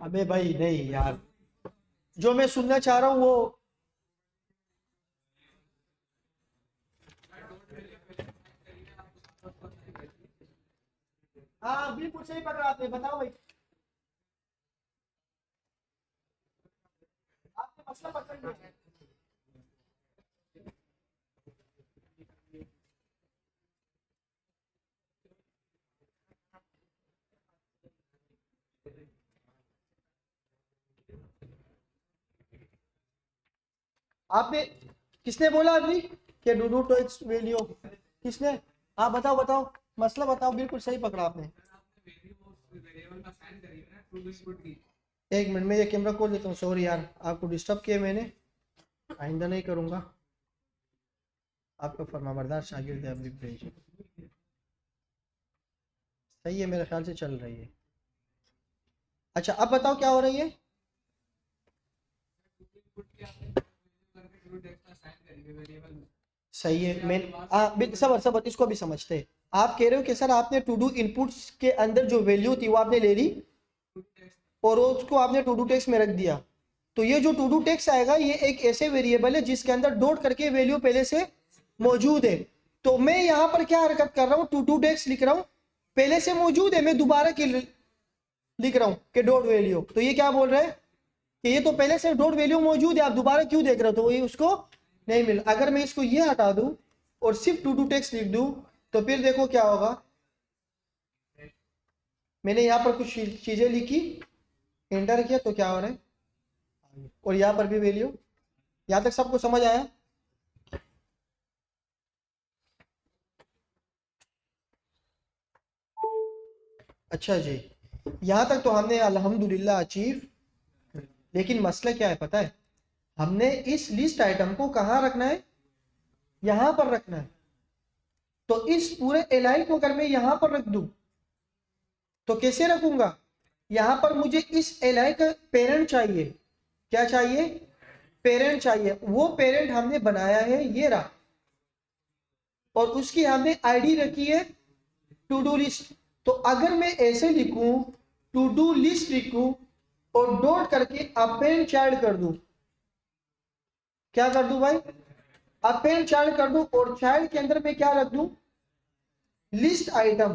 Speaker 1: अबे भाई नहीं यार, जो मैं सुनना चाह रहा हूँ वो, हाँ बिल्कुल सही पकड़ा आपने, बताओ भाई, आपने मसला पकड़ लिया। आपने, किसने बोला अभी कि डू डू टेक्स्ट वैल्यू, किसने, हाँ बताओ बताओ, मसला बताओ, बिल्कुल सही पकड़ा आपने। एक मिनट में ये कैमरा खोल देता हूँ, सॉरी यार आपको डिस्टर्ब किया मैंने, आइंदा नहीं करूंगा। आपका फरमाबरदार शागिर्द है अभी भेज, सही है मेरे ख्याल से चल रही है। अच्छा अब बताओ क्या हो रही है, सही है। मैं सबर सबर, इसको भी समझते हैं। आप कह रहे हो कि सर आपने टू डू इनपुट्स के अंदर जो वैल्यू थी वो आपने ले ली और उसको आपने टू डू टेक्स्ट में रख दिया। तो ये जो टू डू टेक्स्ट आएगा ये एक ऐसे वेरिएबल है जिसके अंदर डॉट करके वैल्यू पहले से मौजूद है। तो मैं यहाँ पर क्या हरकत कर रहा हूँ, टू डू टेक्स्ट लिख रहा हूँ, पहले से मौजूद है, मैं दोबारा के लिख रहा हूँ कि डॉट वैल्यू। तो ये क्या बोल रहा है कि ये तो पहले से डॉट वैल्यू मौजूद है, आप दोबारा क्यों देख रहे हो, तो ये उसको नहीं मिल। अगर मैं इसको ये हटा दूं और सिर्फ टू डू टेक्स्ट लिख दूं, तो फिर देखो क्या होगा, मैंने यहाँ पर कुछ चीजें लिखी, एंटर किया, तो क्या हो रहा है, और यहाँ पर भी वैल्यू। यहाँ तक सबको समझ आया। अच्छा जी, यहाँ तक तो हमने अल्हम्दुलिल्लाह अचीव। लेकिन मसला क्या है पता है, हमने इस लिस्ट आइटम को कहाँ रखना है, यहाँ पर रखना है। तो इस पूरे एलआई को अगर मैं यहाँ पर रख दूं तो कैसे रखूंगा, यहां पर मुझे इस एलआई का पेरेंट चाहिए, क्या चाहिए, पेरेंट चाहिए। वो पेरेंट हमने बनाया है, ये रहा, और उसकी हमने आईडी रखी है टू डू लिस्ट। तो अगर मैं ऐसे लिखूं, टू डू लिस्ट लिखूं और डॉट करके अपेंड चाइल्ड कर दूं, क्या कर दूं भाई, अपेंड चाइल्ड कर दूं, और चाइल्ड के अंदर मैं क्या रख दूं, लिस्ट आइटम,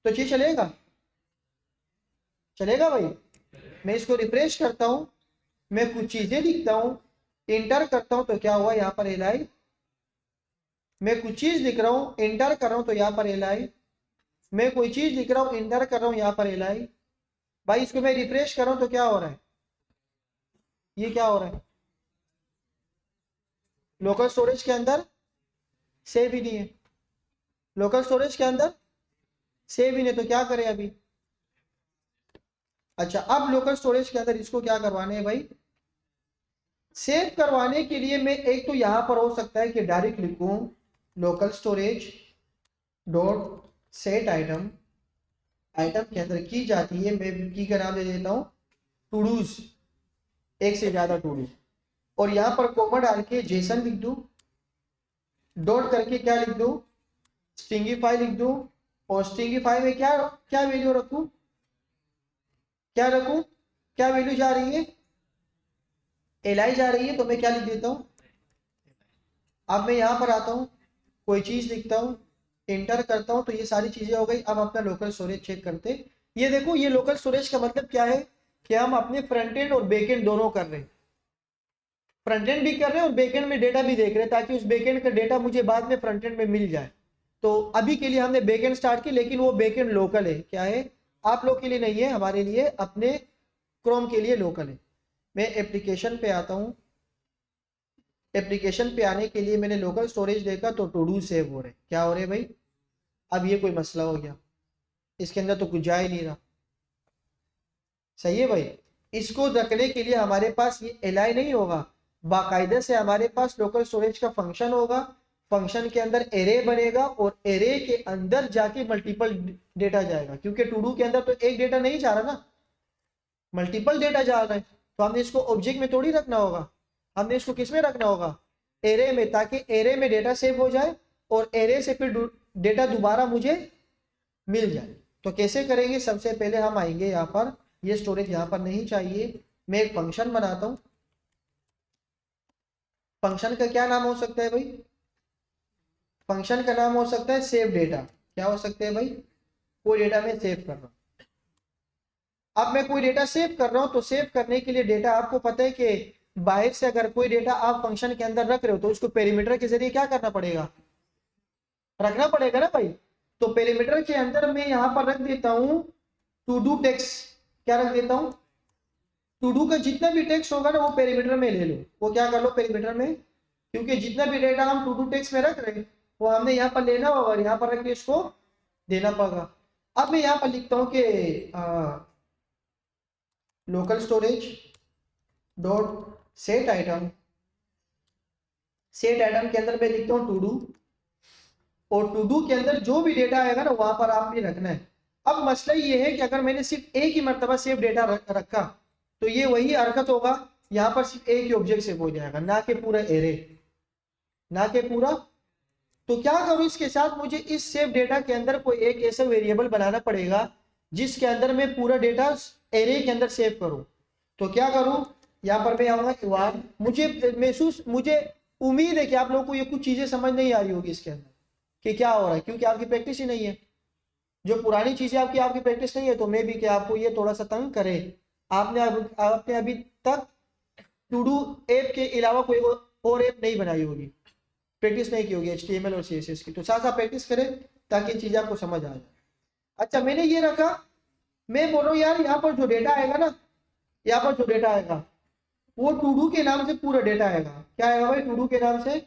Speaker 1: तो ये चलेगा, चलेगा भाई। मैं इसको रिफ्रेश करता हूं, मैं कुछ चीजें लिखता हूं, इंटर करता हूं, तो क्या हुआ यहाँ पर एल। मैं कुछ चीज लिख रहा हूं, इंटर कर रहा हूं, तो यहाँ पर एल। मैं कोई चीज लिख रहा हूं, इंटर कर रहा हूं, यहाँ पर एल। भाई इसको मैं रिफ्रेश कर रहा हूं, तो क्या हो रहा है, ये क्या हो रहा है, लोकल स्टोरेज के अंदर सेव ही नहीं है, लोकल स्टोरेज के अंदर सेव ही नहीं, तो क्या करें अभी। अच्छा, अब लोकल स्टोरेज के अंदर इसको क्या करवाने है भाई, सेव करवाने के लिए मैं एक तो यहां पर हो सकता है कि डायरेक्ट लिखूं local storage dot set item, item के अंदर की जाती है, मैं की का नाम दे देता हूं टू डूज, एक से ज्यादा टू डू, और यहां पर कोमा डाल के जेसन लिख दूं, डॉट करके क्या लिख दूं, स्ट्रिंगीफाई लिख दूं, और स्ट्रिंगीफाई में क्या क्या वैल्यू रखूं, क्या रखूं, क्या वैल्यू जा रही है, एल जा रही है, तो मैं क्या लिख देता हूं। अब मैं यहां पर आता हूं, कोई चीज लिखता हूं, इंटर करता हूं, तो ये सारी चीजें हो गई। अब अपना लोकल स्टोरेज चेक करते, ये देखो, ये लोकल स्टोरेज का मतलब क्या है कि हम अपने फ्रंट एंड और बैक एंड दोनों कर रहे हैं, फ्रंट एंड भी कर रहे हैं और बैक एंड में डेटा भी देख रहे हैं, ताकि उस बैक एंड का डेटा मुझे बाद में फ्रंट एंड में मिल जाए। तो अभी के लिए हमने बैक एंड स्टार्ट की, लेकिन वो बैक एंड लोकल है, क्या है, आप लोग के लिए नहीं है, हमारे लिए, अपने क्रोम के लिए लोकल है। मैं एप्लीकेशन पे आता हूँ, एप्लीकेशन पे आने के लिए मैंने लोकल स्टोरेज देखा, तो टू डू सेव हो रहे, क्या हो रहे भाई। अब ये कोई मसला हो गया, इसके अंदर तो कुछ जा ही नहीं रहा, सही है भाई। इसको रखने के लिए हमारे पास ये एल नहीं होगा, बाकायदे से हमारे पास लोकल स्टोरेज का फंक्शन होगा, फंक्शन के अंदर एरे बनेगा, और एरे के अंदर जाके मल्टीपल डेटा जाएगा, क्योंकि टू डू के अंदर तो एक डेटा नहीं जा रहा ना, मल्टीपल डेटा जा रहा है, तो हमने इसको ऑब्जेक्ट में थोड़ी रखना होगा, हमने इसको किस में रखना होगा, एरे में, ताकि एरे में डेटा सेव हो जाए और एरे से फिर डेटा दोबारा मुझे मिल जाए। तो कैसे करेंगे, सबसे पहले हम आएंगे यहाँ पर, ये स्टोरेज यहाँ पर नहीं चाहिए, मैं एक फंक्शन बनाता हूँ। फंक्शन का क्या नाम हो सकता है भाई, फंक्शन का नाम हो सकता है सेव डेटा, क्या हो सकते हैं भाई, कोई डेटा मैं सेव कर रहा हूँ। अब मैं कोई डेटा सेव कर रहा हूँ, तो सेव करने के लिए डेटा, आपको पता है कि बाहर से अगर कोई डेटा आप फंक्शन के अंदर रख रहे हो, तो उसको पेरीमीटर के जरिए क्या करना पड़ेगा, रखना पड़ेगा ना भाई। तो पेरीमीटर के अंदर मैं यहाँ पर रख देता हूँ टू डू टेक्स्ट, क्या रख देता हूँ, टू डू का जितना भी टेक्स्ट होगा ना, वो पेरीमीटर में ले लो, वो क्या कर लो पेरीमीटर में, क्योंकि जितना भी डेटा हम टू डू टेक्स्ट में रख रहे हैं, वो हमने यहाँ पर लेना होगा और यहाँ पर रख के इसको देना पड़ेगा। अब मैं यहाँ पर लिखता हूँ कि local storage dot set item, set item के अंदर मैं लिखता हूँ टू डू, और टू डू के अंदर जो भी डेटा आएगा ना, वहां पर आपने रखना है। अब मसला ये है कि अगर मैंने सिर्फ एक ही मरतबा सेव डेटा रखा, तो ये वही हरकत होगा, यहाँ पर सिर्फ एक ही ऑब्जेक्ट सेव हो जाएगा, ना कि पूरा एरे, ना कि पूरा। तो क्या करूं इसके साथ, मुझे इस सेव डेटा के अंदर कोई एक ऐसा वेरिएबल बनाना पड़ेगा जिसके अंदर मैं पूरा डेटा एरे के अंदर सेव करूं। तो क्या करूं, यहाँ पर मैं आऊंगा इवान, मुझे उम्मीद है कि आप लोगों को ये कुछ चीजें समझ नहीं आ रही होगी इसके अंदर कि क्या हो रहा है, क्योंकि आपकी प्रैक्टिस ही नहीं है, जो पुरानी चीजें आपकी प्रैक्टिस नहीं है, तो मैं भी कि आपको ये थोड़ा सा तंग करे। आपने अभी तक टू डू ऐप के अलावा कोई और ऐप नहीं बनाई होगी, प्रैक्टिस नहीं की होगी HTML और CSS की, तो साथ साथ प्रैक्टिस करें ताकि ये चीजें आपको समझ आ जाए। अच्छा, मैंने ये रखा, मैं बोल रहा हूँ यार, यहाँ पर जो डेटा आएगा ना, यहाँ पर जो डेटा आएगा वो टू डू के नाम से पूरा डेटा आएगा, क्या आएगा भाई, टू डू के नाम से,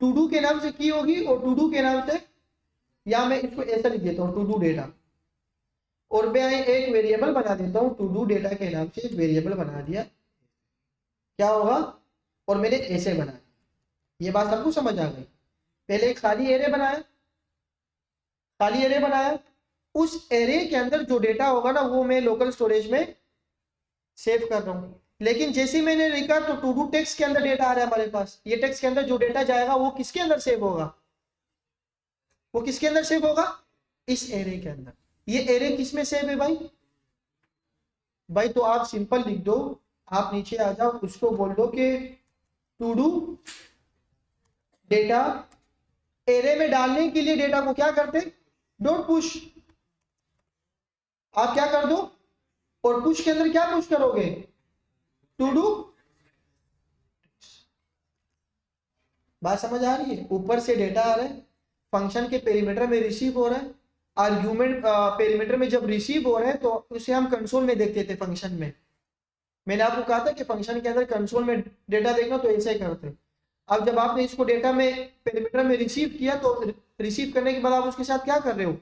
Speaker 1: टू डू के नाम से की होगी, और टू डू के नाम से, या मैं इसको ऐसा लिख देता हूँ टू डू डेटा, और मैं एक वेरिएबल बना देता हूँ टू डू डेटा के नाम से, एक वेरिएबल बना दिया, क्या होगा, और मैंने ऐसे बनाया। ये बात सबको समझ आ गई। पहले एक खाली एरे बनाया, खाली एरे बनाया, उस एरे के अंदर जो डेटा होगा ना, वो मैं लोकल स्टोरेज में सेव कर रहा हूँ। लेकिन जैसे ही मैंने लिखा, तो टू डू टेक्स्ट के अंदर डेटा आ रहा है हमारे पास, ये टेक्स्ट के अंदर जो डेटा जाएगा वो किसके अंदर सेव होगा, वो किसके अंदर सेव होगा, इस एरे के अंदर। ये एरे किस में सेव है भाई, भाई तो आप सिंपल लिख दो, आप नीचे आ जाओ, उसको बोल दो कि टू डू डेटा एरे में डालने के लिए डेटा को क्या करते, डॉट पुश। आप क्या कर दो, और पुश के अंदर क्या पुश करोगे, टू डू। बात समझ आ रही है, ऊपर से डेटा आ रहा है, फंक्शन के पेरीमीटर में रिसीव हो रहा है, आर्ग्यूमेंट पेरीमीटर में जब रिसीव हो रहे हैं तो उसे हम कंसोल में देखते थे फंक्शन में। मैंने आपको कहा था कि फंक्शन के अंदर कंसोल में डेटा देखना तो ऐसे ही करते। अब जब आपने इसको डेटा में पेरीमीटर में रिसीव किया तो रिसीव करने के बाद आप उसके साथ क्या कर रहे हो,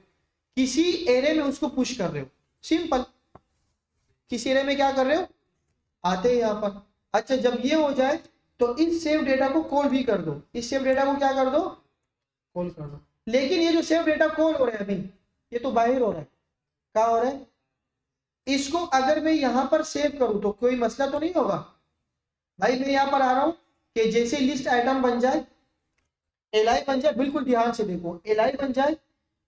Speaker 1: किसी एरे में उसको पुश कर रहे हो, सिंपल। किसी एरे में क्या कर रहे हो, आते हैं यहाँ पर। अच्छा, जब ये हो जाए तो इस सेव डेटा को कॉल भी कर दो, इस सेव डेटा को क्या कर दो, कॉल कर दो। लेकिन ये जो सेव डेटा कॉल हो रहा है अभी, ये तो बाहर हो रहा है, क्या हो रहा है, इसको अगर मैं यहां पर सेव करूं तो कोई मसला तो नहीं होगा। भाई मैं यहां पर आ रहा हूं कि जैसे लिस्ट आइटम बन जाए, एलआई बन जाए, बिल्कुल ध्यान से देखो, एलआई बन जाए,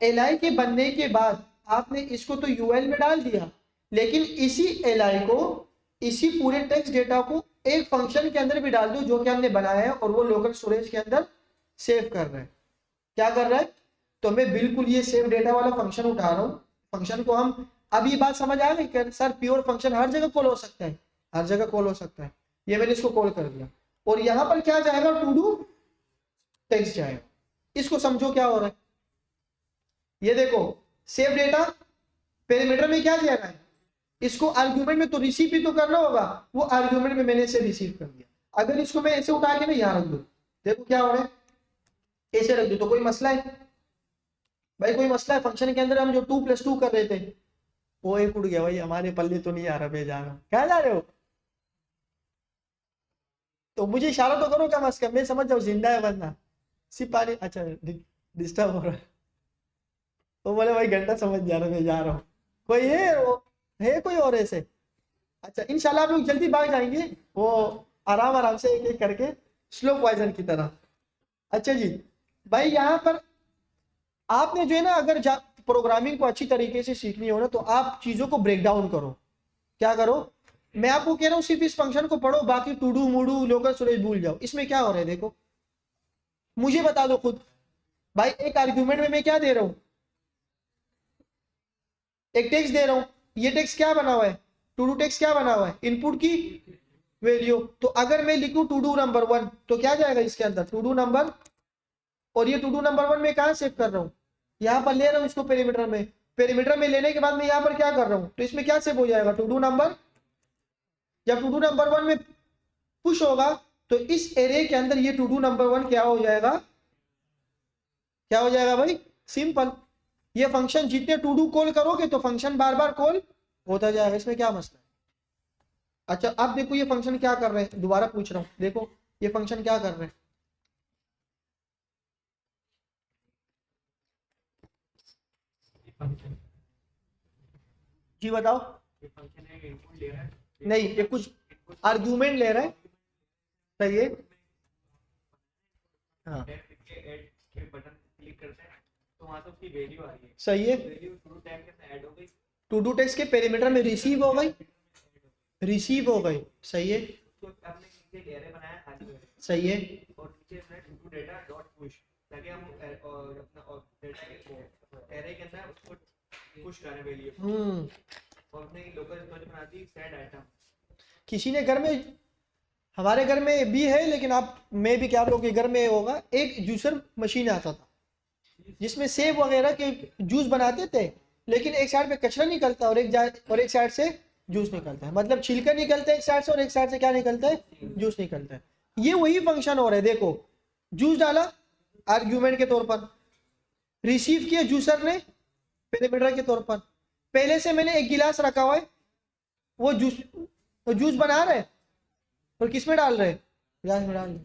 Speaker 1: एलआई के बनने के बाद आपने इसको तो यूएल में डाल दिया, लेकिन इसी एलआई को, इसी पूरे टेक्स्ट डेटा को एक फंक्शन के अंदर भी डाल दो जो कि हमने बनाया है, और वो लोकल स्टोरेज के अंदर सेव कर रहे हैं। क्या कर रहा है, तो मैं बिल्कुल ये सेव डेटा वाला फंक्शन उठा रहा हूँ। फंक्शन को हम, अब ये बात समझ आ गई कि सर प्योर फंक्शन हर जगह कॉल हो सकता है, हर जगह कॉल हो सकता है। ये मैंने इसको कॉल कर दिया, और यहाँ पर क्या जाएगा, टू डू टेक्स्ट जाएगा। इसको समझो क्या हो रहा है, ये देखो, सेव डेटा पेरीमीटर में क्या दिया है, इसको आर्ग्यूमेंट में तो रिसीव भी तो करना होगा, वो आर्ग्यूमेंट में मैंने इसे रिसीव कर दिया। अगर इसको मैं ऐसे उठा के ना यहाँ रख दूं, देखो क्या हो रहा है, ऐसे रख दूं तो कोई मसला है भाई, कोई मसला है। फंक्शन के अंदर हम जो 2+2 कर रहे थे वो एक उड़ गया भाई, हमारे पल्ले तो नहीं आ रहा, मैं जा रहा हूँ, क्या जा रहे हो, तो मुझे इशारा तो करो कम से कम, मैं समझ जाऊँ जिंदा है बंदा, सिर्फ पानी। अच्छा डिस्टर्ब हो रहा है, तो बोले भाई घंटा समझ जा रहा, मैं जा रहा हूँ। कोई है, वो है कोई और ऐसे। अच्छा इंशाल्लाह आप लोग जल्दी भाग जाएंगे, वो आराम आराम से एक एक करके, स्लो पॉइजन की तरह। अच्छा जी, भाई यहाँ पर आपने जो है ना, अगर प्रोग्रामिंग को अच्छी तरीके से सीखनी हो ना, तो आप चीजों को ब्रेक डाउन करो। क्या करो, मैं आपको कह रहा हूँ सिर्फ इस फंक्शन को पढ़ो, बाकी टू डू मूडू लोकल स्टोरेज भूल जाओ। इसमें क्या हो रहा है देखो, मुझे बता दो खुद। भाई एक आर्ग्यूमेंट में मैं क्या दे रहा हूँ, एक टेक्स्ट दे रहा हूँ, ये टेक्स्ट क्या बना हुआ है, टू डू टेक्स्ट क्या बना हुआ है, इनपुट की वैल्यू। तो अगर मैं लिखूं टू डू नंबर 1 तो क्या जाएगा इसके अंदर, टू डू नंबर, और ये टू डू नंबर 1 में कहाँ सेव कर रहा हूँ, यहाँ पर ले रहा हूँ इसको पेरीमीटर में। पेरीमीटर में लेने के बाद मैं यहाँ पर क्या कर रहा हूँ, तो इसमें क्या सेव हो जाएगा, टू डू नंबर। जब टू डू नंबर 1 में पुश होगा तो इस एरे के अंदर ये टू डू नंबर 1 क्या हो जाएगा, क्या हो जाएगा भाई, सिंपल। ये फंक्शन जितने टू डू कॉल करोगे तो फंक्शन बार बार कॉल होता जाएगा, इसमें क्या मसला है। अच्छा अब देखो ये फंक्शन क्या कर रहे हैं, दोबारा पूछ रहा हूँ, देखो ये फंक्शन क्या कर रहे हैं, जी बताओ। नहीं, ये कुछ आर्ग्यूमेंट ले रहा है, सही है, हाँ सही है। टू डू टेक्स्ट के पेरीमीटर में रिसीव हो गई, रिसीव हो गई, सही है, सही है। हम्म, किसी ने घर में, हमारे घर में भी है, लेकिन आप में भी क्या आप लोग के घर में होगा, एक जूसर मशीन आता था जिसमें सेब वगैरह के जूस बनाते थे, लेकिन एक साइड पे कचरा निकलता है और एक साइड से जूस निकलता है, मतलब छिलका निकलता है एक साइड से और एक साइड से क्या निकलता है, जूस निकलता है। ये वही फंक्शन हो रहा है, देखो जूस डाला आर्ग्यूमेंट के तौर पर, रिसीव किया जूसर ने पेरीमीटर के तौर पर, पहले से मैंने एक गिलास रखा हुआ है, वो जूस बना रहे और किस में डाल रहे, गिलास में डाल रहे।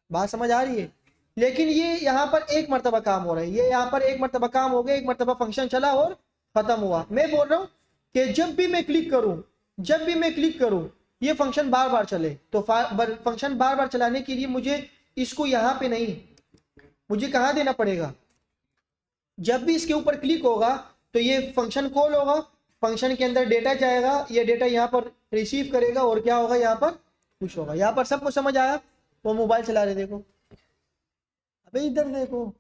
Speaker 1: बात समझ आ रही है, लेकिन ये यहाँ पर एक मरतबा काम हो रहा है, ये यहाँ पर एक मरतबा काम हो गया, एक मरतबा फंक्शन चला और खत्म हुआ। मैं बोल रहा हूँ कि जब भी मैं क्लिक करूँ, जब भी मैं क्लिक करूँ ये फंक्शन बार बार चले, तो फंक्शन बार बार चलाने के लिए मुझे इसको यहाँ पे नहीं, मुझे कहाँ देना पड़ेगा, जब भी इसके ऊपर क्लिक होगा तो ये फंक्शन कॉल होगा, फंक्शन के अंदर डेटा जाएगा, ये डेटा यहाँ पर रिसीव करेगा और क्या होगा, यहाँ पर पुश होगा। यहाँ पर सबको समझ आया, वो मोबाइल चला रहे देखो, अबे इधर देखो,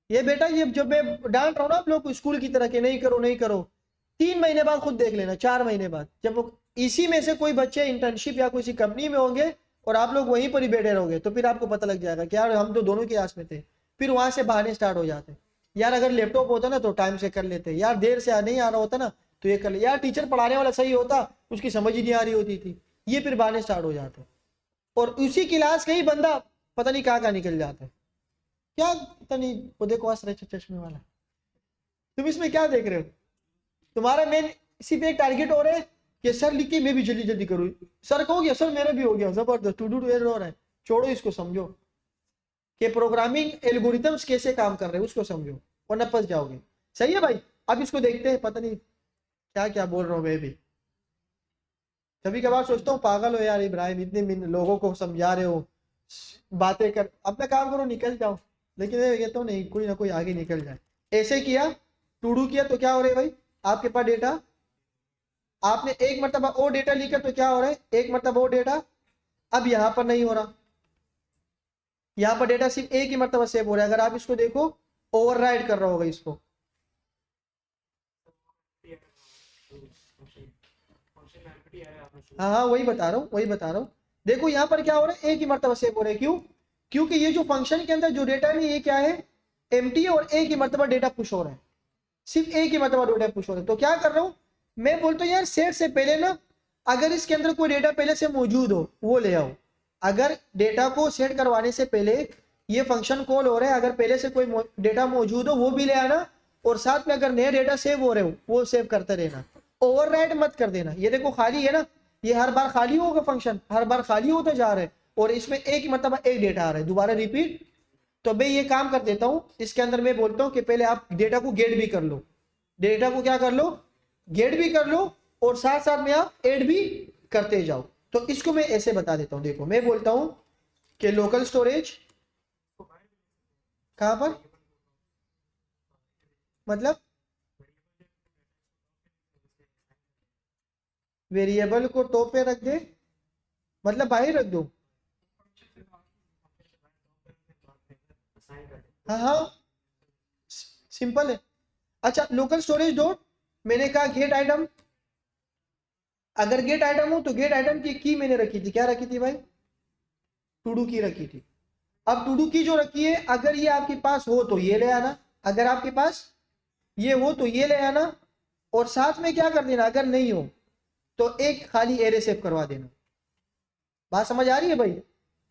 Speaker 1: ये बेटा ये जब मैं डांट रहा हूँ ना आप लोग को स्कूल की तरह के नहीं करो नहीं करो, 3 महीने बाद खुद देख लेना, 4 महीने बाद जब इसी में से कोई बच्चे इंटर्नशिप या किसी कंपनी में होंगे और आप लोग वहीं पर ही बैठे रहोगे, तो फिर आपको पता लग जाएगा कि यार हम तो दोनों की आस में थे। फिर वहां से बहाने स्टार्ट हो जाते, यार अगर लैपटॉप होता ना तो टाइम से कर लेते, यार देर से नहीं आ रहा होता ना तो ये कर ले, यार टीचर पढ़ाने वाला सही होता, उसकी समझ ही नहीं आ रही होती थी। ये फिर बहाने स्टार्ट हो जाते, और उसी क्लास का ही बंदा पता नहीं कहाँ निकल जाता है। क्या पता नहीं, वो देखो आस रहे चश्मे वाला, तुम इसमें क्या देख रहे हो? तुम्हारा मेन सिर्फ एक टारगेट हो रहा है कि सर लिख के मैं भी जल्दी जल्दी करूँ, सर कहो गया सर मेरा भी हो गया, जबरदस्त टू डू हो रहा है। छोड़ो इसको, समझो कि प्रोग्रामिंग एल्गोरिथम्स कैसे काम कर रहे हैं उसको समझो, वरना फंस जाओगे। सही है भाई, अब इसको देखते हैं। पता नहीं क्या क्या बोल रहा हूँ मैं भी, कभी कभार सोचता हूँ पागल हो यार इब्राहिम, इतने लोगों को समझा रहे हो, बातें कर, अपना काम करो निकल जाओ। लेकिन ये कहता हूँ नहीं, कोई ना कोई आगे निकल जाए। ऐसे किया, टू डू किया तो क्या हो रहा है भाई, आपके पास डेटा, आपने एक मरतबा वो डेटा लिखा तो क्या हो रहा है, एक मरतबा वो डेटा अब यहां पर नहीं हो रहा, यहाँ पर डेटा सिर्फ एक ही मरतबा सेव हो रहा है। अगर आप इसको देखो, ओवरराइड कर रहा होगा इसको। हाँ हाँ वही बता रहा हूँ, वही बता रहा हूँ। देखो यहाँ पर क्या हो रहा है, एक ही मरतबा सेव हो रहा है। क्यों? क्योंकि ये जो फंक्शन के अंदर जो डेटा है ये क्या है, एम्प्टी है, और एक ही मरतबा डेटा पुश हो रहा है, सिर्फ एक ही मरतबा डेटा पुश हो रहा है। तो क्या कर रहा हूँ मैं, बोलता हूँ यार सेट से पहले ना, अगर इसके अंदर कोई डेटा पहले से मौजूद हो वो ले आओ। अगर डेटा को सेट करवाने से पहले ये फंक्शन कॉल हो रहा है, अगर पहले से कोई डेटा मौजूद हो वो भी ले आना, और साथ में अगर नए डेटा सेव हो रहे हो वो सेव करते रहना, ओवरराइड मत कर देना। ये देखो खाली है ना, ये हर बार खाली होगा, फंक्शन हर बार खाली होता जा रहा है, और इसमें एक मतलब एक डेटा आ रहा है दोबारा रिपीट। तो मैं ये काम कर देता हूँ, इसके अंदर मैं बोलता हूँ कि पहले आप डेटा को गेट भी कर लो, डेटा को क्या कर लो, गेट भी कर लो, और साथ साथ में आप ऐड भी करते जाओ। तो इसको मैं ऐसे बता देता हूँ, देखो मैं बोलता हूँ कि लोकल स्टोरेज कहां पर, मतलब वेरिएबल को टॉप पे रख दे, मतलब बाहर रख दो। हाँ हाँ सिंपल है। अच्छा लोकल स्टोरेज डॉट, मैंने कहा गेट आइटम, अगर गेट आइटम हो तो गेट आइटम की मैंने रखी थी, क्या रखी थी भाई, टू डू की रखी थी। अब टू डू की जो रखी है, अगर ये आपके पास हो तो ये ले आना, अगर आपके पास ये हो तो ये ले आना, और साथ में क्या कर देना, अगर नहीं हो तो एक खाली एरे सेव करवा देना। बात समझ आ रही है भाई?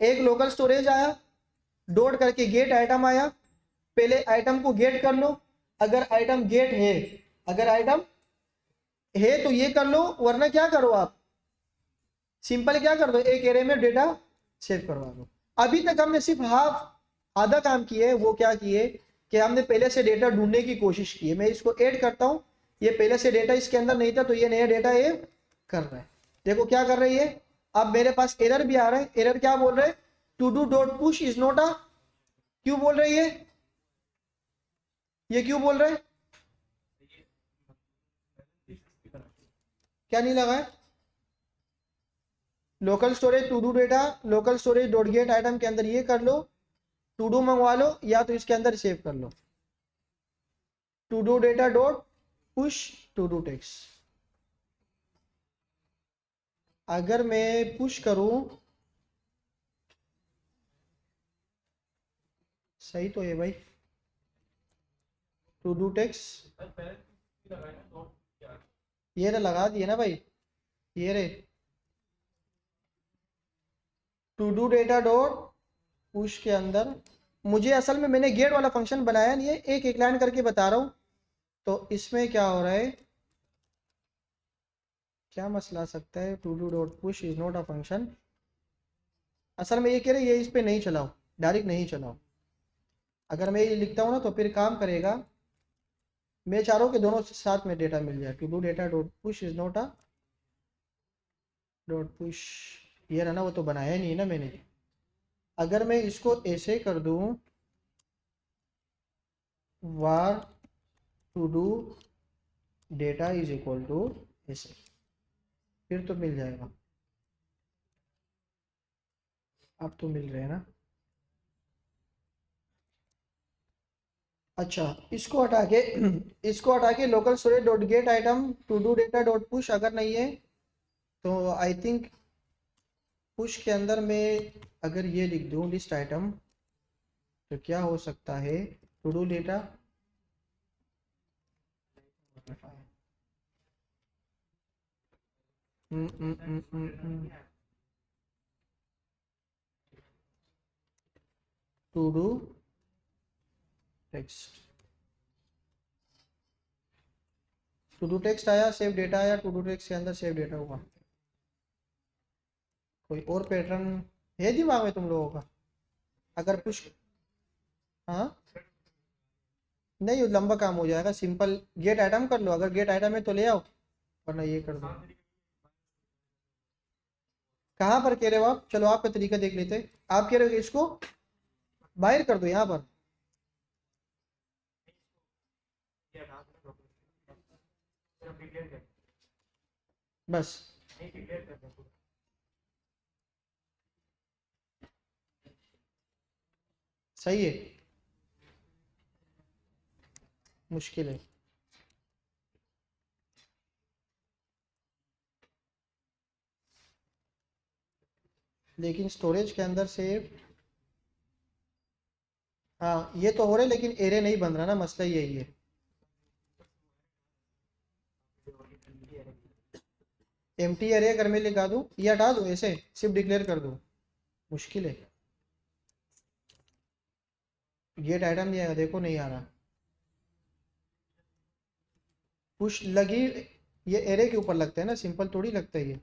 Speaker 1: एक लोकल स्टोरेज आया, डॉट करके गेट आइटम आया, पहले आइटम को गेट कर लो, अगर आइटम गेट है, अगर आइटम है तो ये कर लो, वरना क्या करो आप सिंपल क्या कर दो, एक एरे में डेटा सेव करवा दो। अभी तक हमने सिर्फ आधा काम किया है, वो क्या किए कि हमने पहले से डेटा ढूंढने की कोशिश की है। मैं इसको ऐड करता हूं, ये पहले से डेटा इसके अंदर नहीं था तो ये नया डेटा ये कर रहा है। देखो क्या कर रही है, अब मेरे पास एरर भी आ रहा है। एरर क्या बोल रहे हैं, to do dot push is not a, क्यों बोल रही है ये, क्यों बोल रहे हैं, क्या नहीं लगा है, local storage to do data, local storage dot get item के अंदर ये कर लो, टू डू मंगवा लो, या तो इसके अंदर सेव कर लो, to do data dot push to do text. अगर मैं पुश करूं, सही तो है भाई, टू डू टेक्स्ट ये रे लगा दिए ना भाई, ये रे to do data dot push के अंदर, मुझे असल में मैंने गेट वाला फंक्शन बनाया नहीं है, एक एक लाइन करके बता रहा हूँ। तो इसमें क्या हो रहा है, क्या मसला आ सकता है, to do dot push is not a function. असल में ये कह रहे ये इस पे नहीं चलाओ, डायरेक्ट नहीं चलाओ। अगर मैं ये लिखता हूँ ना तो फिर काम करेगा, मैं चाह रहा हूँ कि दोनों साथ में डेटा मिल जाए। To do data dot push is not a dot push, ये रहा ना, वो तो बनाया नहीं ना मैंने। अगर मैं इसको ऐसे कर दूं, var to do data is equal to ऐसे, फिर तो मिल जाएगा। अब तो मिल रहे हैं ना, अच्छा, इसको हटा के local storage dot get item to do data dot push अगर नहीं है तो आई थिंक पुश के अंदर में अगर ये लिख दूं लिस्ट आइटम तो क्या हो सकता है, to do data to do text, to do text आया, सेव डेटा आया, टू डू टेक्स्ट के अंदर सेव डेटा हुआ। कोई और पैटर्न है दिमाग में तुम लोगों का? अगर पुश, हाँ नहीं, लंबा काम हो जाएगा, सिंपल गेट आइटम कर लो, अगर गेट आइटम है तो ले आओ, वरना ये कर दो। कहाँ पर कह रहे हो आप? चलो आपका तरीका देख लेते हैं। आप कह रहे हो कि इसको बाहर कर दो यहाँ पर, बस सही है, मुश्किल है। लेकिन स्टोरेज के अंदर से, हाँ ये तो हो रहा है लेकिन एरे नहीं बन रहा ना, मसला यही है। एम्प्टी एरे अगर मैं लिखा दूं, ये हटा दूं, ऐसे सिर्फ डिक्लेयर कर दूं, मुश्किल है। गेट आइटम नहीं आएगा, देखो नहीं आ रहा। पुश लगी, ये एरे के ऊपर लगता है ना, सिंपल थोड़ी लगता है ये।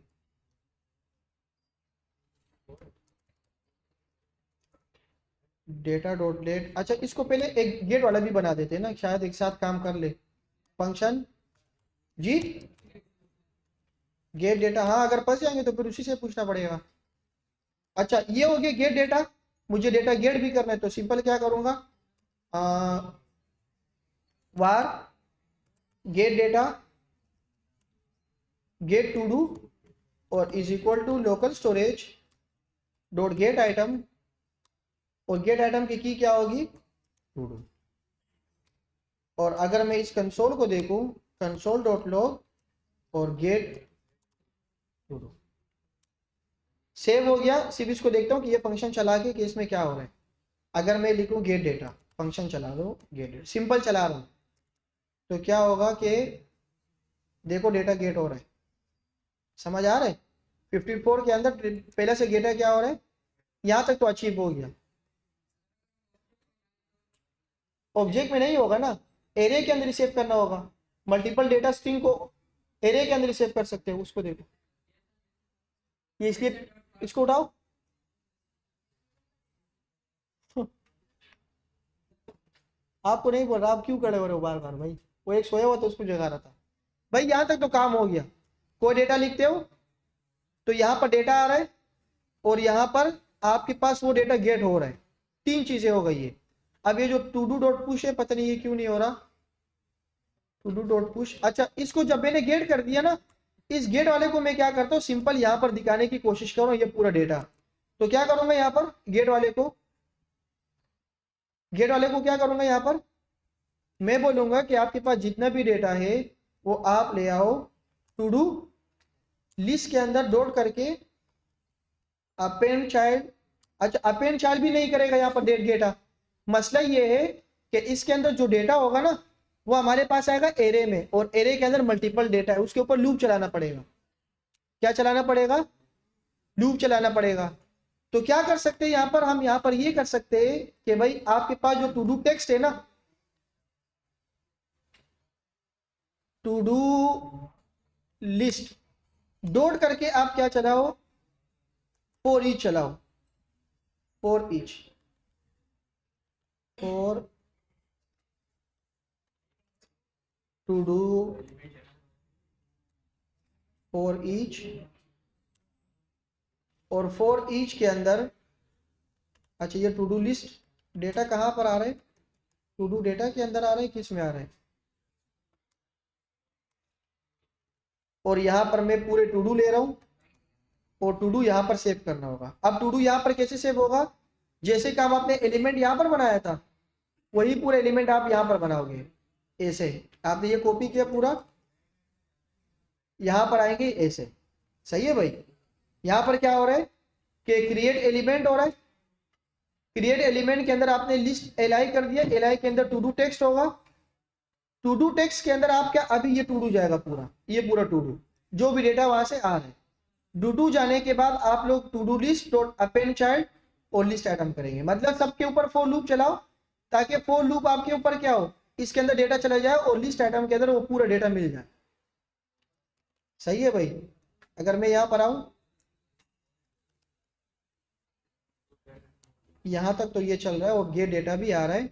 Speaker 1: डेटा डॉट लेट, अच्छा इसको पहले एक गेट वाला भी बना देते हैं ना, शायद एक साथ काम कर ले। फंक्शन जी गेट डेटा, हाँ अगर फंस जाएंगे तो फिर उसी से पूछना पड़ेगा। अच्छा ये हो गया गेट डेटा, मुझे डेटा गेट भी करना है तो सिंपल क्या करूंगा, var get data get to do और is equal to local storage dot get item, और गेट आइटम की क्या होगी, टू डू। और अगर मैं इस कंसोल को देखूं, कंसोल डॉट लॉग और गेट टू डू, सेव हो गया। सिर्फ इसको देखता हूँ कि ये फंक्शन चला के कि इसमें क्या हो रहा है। अगर मैं लिखूं गेट डेटा, फंक्शन चला दो, गेट डेटा सिंपल चला रहा हूँ, तो क्या होगा कि देखो डेटा गेट हो रहा है, समझ आ रहा है। 54 के अंदर पहले से डेटा क्या हो रहा है, यहां तक तो अचीव हो गया। ऑब्जेक्ट में नहीं होगा ना, एरे के अंदर सेव करना होगा। मल्टीपल डेटा स्ट्रिंग को एरे के अंदर सेव कर सकते हो, उसको देखो ये, इसलिए इसको उठाओ। आपको नहीं बोल रहा, आप क्यों खड़े हो रहे हो बार बार भाई, वो एक सोया हुआ तो उसको जगा रहा था भाई। यहां तक तो काम हो गया, कोई डेटा लिखते हो तो यहाँ पर डेटा आ रहा है और यहाँ पर आपके पास वो डेटा गेट हो रहा है, तीन चीजें हो गई है। अब ये जो टू डू डॉट पुश है, पता नहीं ये क्यों नहीं हो रहा, टू डू डॉट पुश। अच्छा इसको जब मैंने गेट कर दिया ना, इस गेट वाले को मैं क्या करता हूँ, सिंपल यहाँ पर दिखाने की कोशिश करूँ ये पूरा डेटा। तो क्या करूंगा यहाँ पर, गेट वाले को क्या करूंगा, यहाँ पर मैं बोलूंगा कि आपके पास जितना भी डेटा है वो आप ले आओ टू डू लिस्ट के अंदर डॉट करके अपेंड चाइल्ड। अच्छा अपेंड चाइल्ड भी नहीं करेगा यहाँ पर डेट डेटा, मसला ये है कि इसके अंदर जो डेटा होगा ना वो हमारे पास आएगा एरे में, और एरे के अंदर मल्टीपल डेटा है, उसके ऊपर लूप चलाना पड़ेगा। क्या चलाना पड़ेगा, लूप चलाना पड़ेगा। तो क्या कर सकते हैं यहाँ पर, हम यहाँ पर ये कर सकते हैं कि भाई आपके पास जो टू डू टेक्स्ट है ना, टू डू लिस्ट डॉट करके आप क्या चलाओ, फॉर ईच चलाओ, for each, for to do for each, और फॉर ईच के अंदर, अच्छा ये टू डू लिस्ट डेटा कहाँ पर आ रहा है, टू डू डेटा के अंदर आ रहा है, किस में आ रहा है, और यहाँ पर मैं पूरे टू डू ले रहा हूँ और टू डू यहाँ पर सेव करना होगा। अब टू डू यहाँ पर कैसे सेव होगा, जैसे कि हम आपने एलिमेंट यहाँ पर बनाया था, वही पूरा एलिमेंट आप यहाँ पर बनाओगे ऐसे। आपने ये कॉपी किया पूरा, यहाँ पर आएंगे ऐसे। सही है भाई। यहाँ पर क्या हो रहा है कि क्रिएट एलिमेंट हो रहा है। क्रिएट एलिमेंट के अंदर आपने लिस्ट एलाई कर दिया, एलाई के अंदर टू डू टेक्स्ट होगा। टू डू टेक्स्ट के अंदर आप क्या, अभी ये टू डू जाएगा पूरा, ये पूरा टू डू जो भी डेटा वहां से आ रहा है। टू डू जाने के बाद आप लोग to do list dot append child और लिस्ट आइटम करेंगे। मतलब सबके ऊपर फॉर लूप चलाओ, ताकि फॉर लूप आपके ऊपर क्या हो, इसके अंदर डेटा चला जाए और लिस्ट आइटम के अंदर वो पूरा डेटा मिल जाए। सही है भाई। अगर मैं यहाँ पर आऊं, यहाँ तक तो ये चल रहा है और गेट डेटा भी आ रहा है,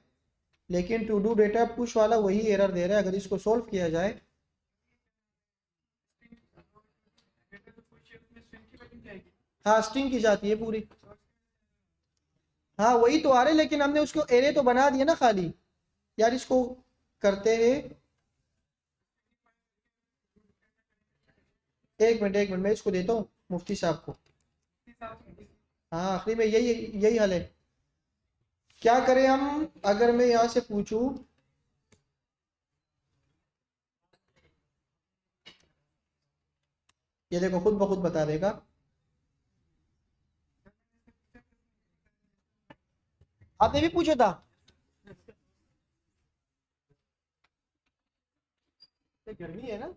Speaker 1: लेकिन टू डू डेटा पुश वाला वही एरर दे रहा है। अगर इसको सोल्व किया जाए, हाँ स्ट्रिंग की जाती है पूरी। हाँ वही तो आ रहे, लेकिन हमने उसको एरे तो बना दिया ना खाली। यार इसको करते हैं, एक मिनट मैं इसको देता हूँ मुफ्ती साहब को। हाँ आखिरी में यही यही हल है। क्या करें हम, अगर मैं यहाँ से पूछूं, ये देखो खुद ब खुद बता देगा। आपने भी पूछा था, गर्मी है ना।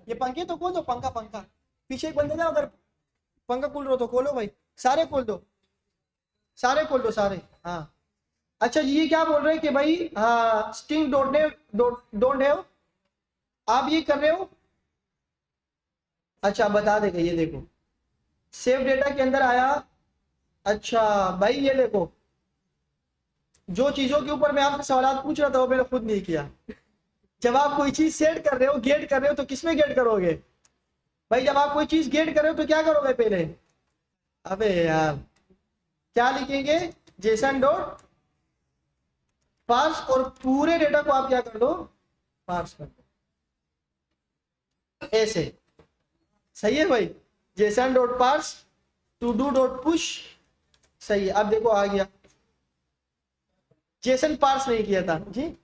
Speaker 1: ये पंखे तो खोल दो, पंखा पंखा पीछे एक बंदे ना, अगर पंखा खोल रहे हो तो खोलो भाई, सारे खोल दो, सारे खोल दो सारे। हाँ अच्छा ये क्या बोल रहे हैं कि भाई हाँ स्ट्रिंग डोंट हैव, आप ये कर रहे हो। अच्छा बता देगा, ये देखो सेव डेटा के अंदर आया। अच्छा भाई ये देखो, जो चीजों के ऊपर मैं आपसे सवाल पूछ रहा था वो मैंने खुद नहीं किया। जब आप कोई चीज सेट कर रहे हो, गेट कर रहे हो, तो किसमें गेट करोगे भाई। जब आप कोई चीज गेट कर रहे हो तो क्या करोगे पहले, अबे यार क्या लिखेंगे, जेसन डॉट पार्स, और पूरे डेटा को आप क्या कर दो, पार्स कर दो ऐसे। सही है भाई। JSON dot parse to do dot push. सही है, अब देखो आ गया। जेसन पार्स नहीं किया था जी।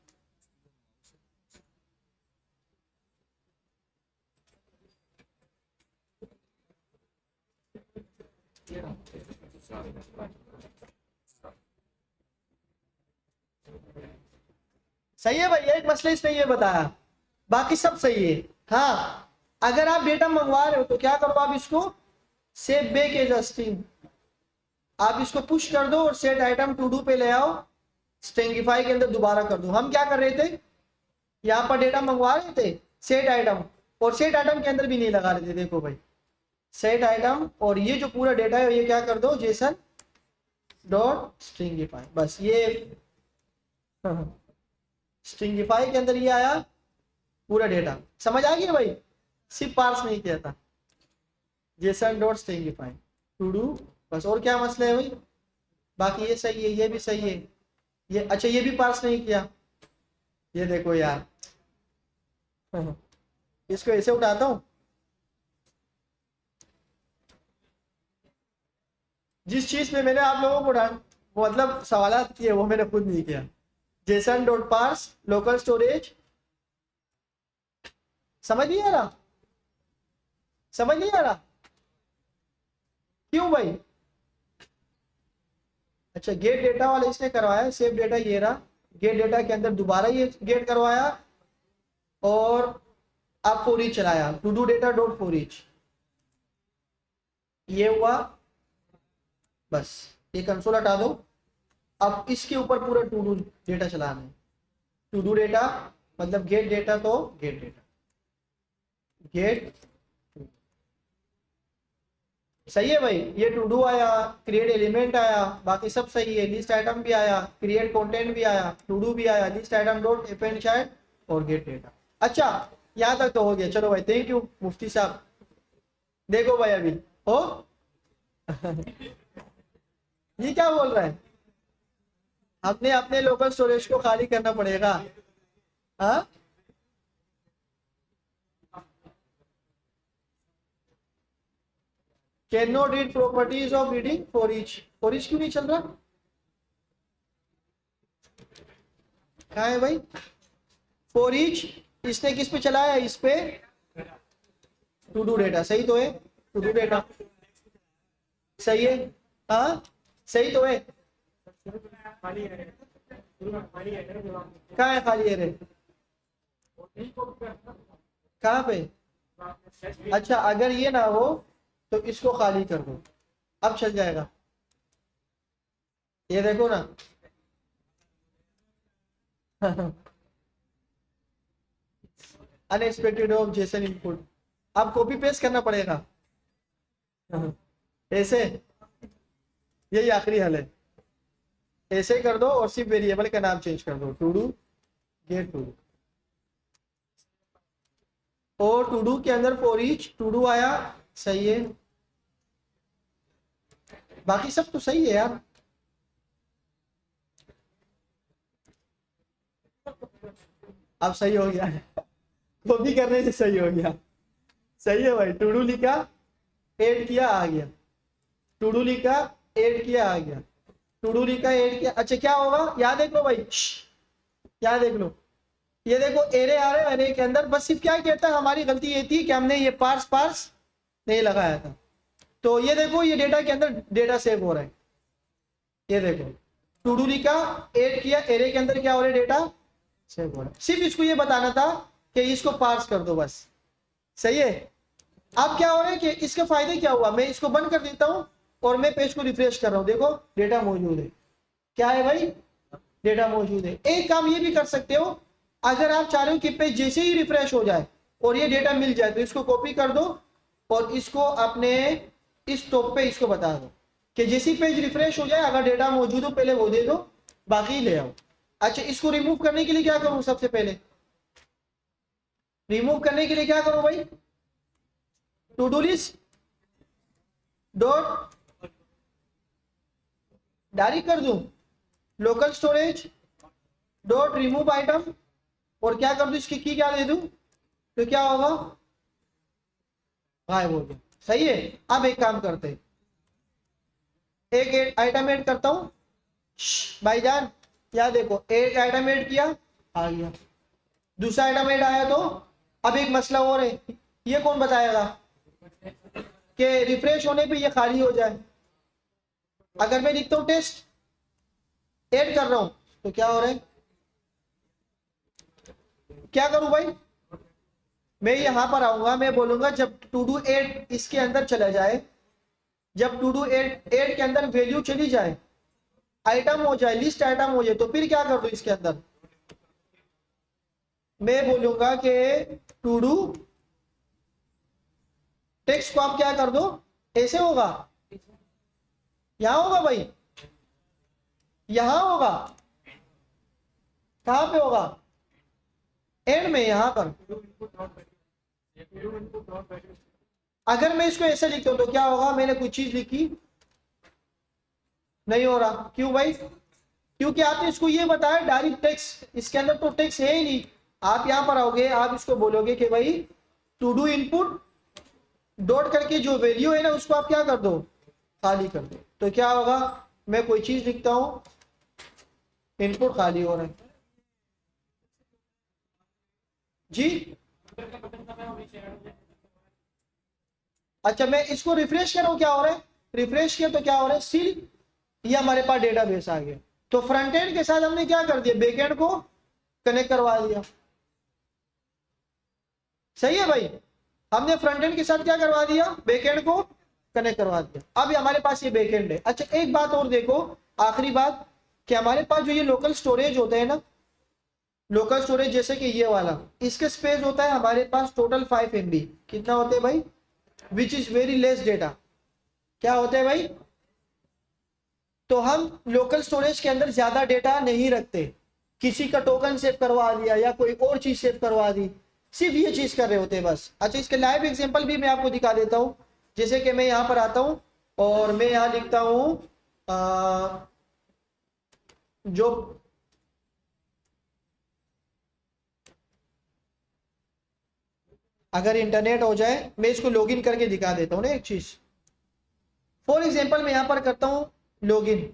Speaker 1: सही है भाई, एक मसला इसने ये बताया, बाकी सब सही है। हाँ अगर आप डेटा मंगवा रहे हो तो क्या करो, आप इसको सेव बैक एज स्ट्रिंग, आप इसको पुश कर दो और सेट आइटम टू डू पे ले आओ, स्ट्रिंगिफाई के अंदर दोबारा कर दो। हम क्या कर रहे थे, यहाँ पर डेटा मंगवा रहे थे सेट आइटम, और सेट आइटम के अंदर भी नहीं लगा रहे थे। देखो भाई सेट आइटम, और ये जो पूरा डेटा है ये क्या कर दो, जेसन डॉट स्ट्रिंगिफाई, बस ये स्ट्रिंगिफाई के अंदर ये आया पूरा डेटा। समझ आ गया भाई, सिर्फ पार्स नहीं किया था, JSON dot stringify to do बस। और क्या मसला है भाई, बाकी ये सही है, ये भी सही है, ये अच्छा ये भी पार्स नहीं किया। ये देखो यार इसको ऐसे उठाता हूं, जिस चीज में मैंने आप लोगों को मतलब सवालात किए वो मैंने खुद नहीं किया। JSON dot parse local storage, समझ नहीं आ रहा, समझ नहीं आ रहा क्यों भाई। अच्छा गेट डेटा वाला इसने करवाया, सेव डेटा ये रहा, गेट डेटा के अंदर दोबारा ये गेट करवाया, और अब फॉर ईच चलाया, to do data dot for each, ये हुआ बस। ये कंसोल हटा दो, अब इसके ऊपर पूरा टू डू डेटा चलाना है। टू डू डेटा मतलब गेट डेटा, तो गेट डेटा गेट, सही है भाई। ये टू डू आया, क्रिएट एलिमेंट आया, बाकी सब सही है, लिस्ट आइटम भी आया, क्रिएट कंटेंट भी आया, टू डू भी आया, list item dot append child और गेट डेटा। अच्छा यहाँ तक तो हो गया, चलो भाई थैंक यू मुफ्ती साहब। देखो भाई अभी हो ये क्या बोल रहा है, अपने अपने लोकल स्टोरेज को खाली करना पड़ेगा। हाँ can not read properties of reading for each, for each क्यों नहीं चल रहा। कहाँ है भाई? फॉर ईच, इसने किस पे चलाया? इस पे टू डू डेटा, सही तो है? टू डू डेटा सही है, हाँ सही तो है। कहाँ है खाली एरे? कहाँ पे? अच्छा, अगर ये ना हो तो इसको खाली कर दो, अब चल जाएगा। ये देखो ना अनएक्सपेक्टेड ऑफ जेसन इनपुट, अब कॉपी पेस्ट करना पड़ेगा ऐसे, यही आखिरी हल है। ऐसे कर दो और सिर्फ वेरिएबल का नाम चेंज कर दो, to do get to do, और टू डू के अंदर फॉर ईच टू डू आया, सही है। बाकी सब तो सही है यार। अब सही हो गया कॉपी करने से सही हो गया, सही है भाई। टू डू लिखा, ऐड किया, आ गया। टू डू लिखा, ऐड किया, आ गया। टू डू लिखा, ऐड किया। अच्छा क्या होगा, याद देख लो भाई, याद देख लो। ये देखो एरे आ रहे हैं, एरे के अंदर बस सिर्फ क्या कहता है, हमारी गलती ये थी कि हमने ये पार्स पार्स नहीं लगाया था। तो ये देखो, ये डेटा के अंदर डेटा सेव हो रहा है, ये देखो टू डू लिखा, ऐड किया, एरे के अंदर क्या हो रहा है, डेटा सेव हो रहा है। सिर्फ इसको ये बताना था कि इसको पार्स कर दो बस, सही है। अब क्या हो रहा है कि इसका फायदा क्या हुआ, मैं इसको बंद कर देता हूं और मैं पेज को रिफ्रेश कर रहा हूं, देखो डेटा मौजूद है। क्या है भाई, डेटा मौजूद है। एक काम ये भी कर सकते हो, अगर आप चाह रहे हो कि पेज जैसे ही रिफ्रेश हो जाए और ये डेटा मिल जाए, तो इसको कॉपी कर दो और इसको अपने इस टॉप पे इसको बता दो कि जैसे ही पेज रिफ्रेश हो जाए, अगर डेटा मौजूद हो पहले वो दे दो, बाकी ले आओ। अच्छा, इसको रिमूव करने के लिए क्या करूं, सबसे पहले रिमूव करने के लिए क्या करूं भाई, to do list dot direct कर दूं local storage dot remove item, और क्या कर दूं, इसकी की क्या दे दूं, तो क्या होगा, गायब हो गया। सही है। अब एक काम करते हैं, एक आइटम ऐड करता हूं भाईजान, या देखो एक आइटम ऐड किया, आ गया। दूसरा आइटम ऐड आया, तो अब एक मसला और है, ये कौन बताएगा कि रिफ्रेश होने पे ये खाली हो जाए। अगर मैं लिखता हूं टेस्ट, ऐड कर रहा हूं, तो क्या हो रहा है, क्या करूं भाई, मैं यहां पर आऊंगा, मैं बोलूंगा जब टू डू ऐड इसके अंदर चला जाए, जब टू डू ऐड के अंदर वैल्यू चली जाए, आइटम हो जाए, लिस्ट आइटम हो जाए, तो फिर क्या कर दो इसके अंदर, मैं बोलूंगा कि टू डू टेक्स्ट को आप क्या कर दो, ऐसे होगा, यहां होगा भाई, यहां होगा, कहां पे होगा, एंड में, यहां पर। अगर मैं इसको ऐसे लिखता हूं तो क्या होगा, मैंने कोई चीज लिखी, नहीं हो रहा, क्यों भाई, क्योंकि आपने इसको ये बताया डायरेक्ट टेक्स्ट, इसके अंदर तो टेक्स्ट है ही नहीं। आप यहां पर आओगे, आप इसको बोलोगे कि भाई टू डू इनपुट डॉट करके जो वैल्यू है ना, उसको आप क्या कर दो, खाली कर दो, तो क्या होगा, मैं कोई चीज लिखता हूं, इनपुट खाली हो रहा है जी। अच्छा, मैं इसको रिफ्रेश कर रहा हूं, क्या हो रहा है, रिफ्रेश किया तो क्या हो रहा है, सील, ये हमारे पास डेटाबेस आ गया। तो फ्रंट एंड के साथ हमने क्या कर दिया, बैक एंड को कनेक्ट करवा दिया। सही है भाई, हमने फ्रंट एंड के साथ क्या करवा दिया, बैक एंड को कनेक्ट करवा दिया। अब हमारे पास ये बैक एंड है। अच्छा, एक बात और देखो, आखिरी बात, कि हमारे पास जो ये लोकल स्टोरेज होते हैं ना, लोकल स्टोरेज जैसे कि ये वाला, इसके स्पेस होता है हमारे पास टोटल 5 MB। कितना होते हैं भाई, which is very less data, क्या होते हैं भाई। तो हम लोकल स्टोरेज के अंदर ज्यादा डेटा नहीं रखते, किसी का टोकन सेव करवा दिया या कोई और चीज सेव करवा दी, सिर्फ ये चीज कर रहे होते हैं बस। अच्छा, इसके लाइव एग्जांपल भी मैं आपको दिखा देता हूं। जैसे कि मैं यहां पर आता हूं और मैं यहां लिखता हूं जो अगर इंटरनेट हो जाए, मैं इसको लॉगिन करके दिखा देता हूं ना एक चीज। फॉर एग्जांपल मैं यहां पर करता हूं लॉगिन,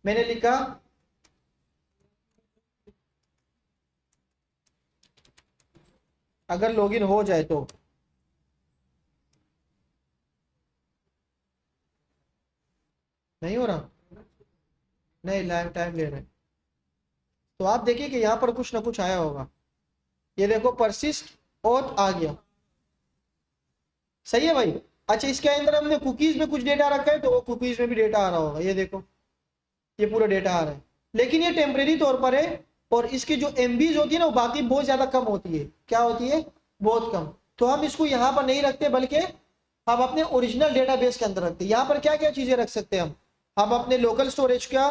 Speaker 1: मैंने लिखा अगर लॉगिन हो जाए तो। नहीं हो रहा, नहीं लाइव टाइम ले रहे हैं। तो आप देखिए कि यहाँ पर कुछ ना कुछ आया होगा। ये देखो परसिस्ट ऑथ आ गया, सही है भाई। अच्छा इसके अंदर हमने कुकीज में कुछ डेटा रखा है, तो वो कुकीज में भी डेटा आ रहा होगा। ये देखो ये पूरा डेटा आ रहा है, लेकिन ये टेम्परेरी तौर पर है। और इसकी जो एमबीज होती है ना, वो बाकी बहुत ज्यादा कम होती है। क्या होती है? बहुत कम। तो हम इसको यहाँ पर नहीं रखते, बल्कि हम अपने ओरिजिनल डेटाबेस के अंदर रखते हैं। यहाँ पर क्या क्या चीजें रख सकते हैं हम अपने लोकल स्टोरेज का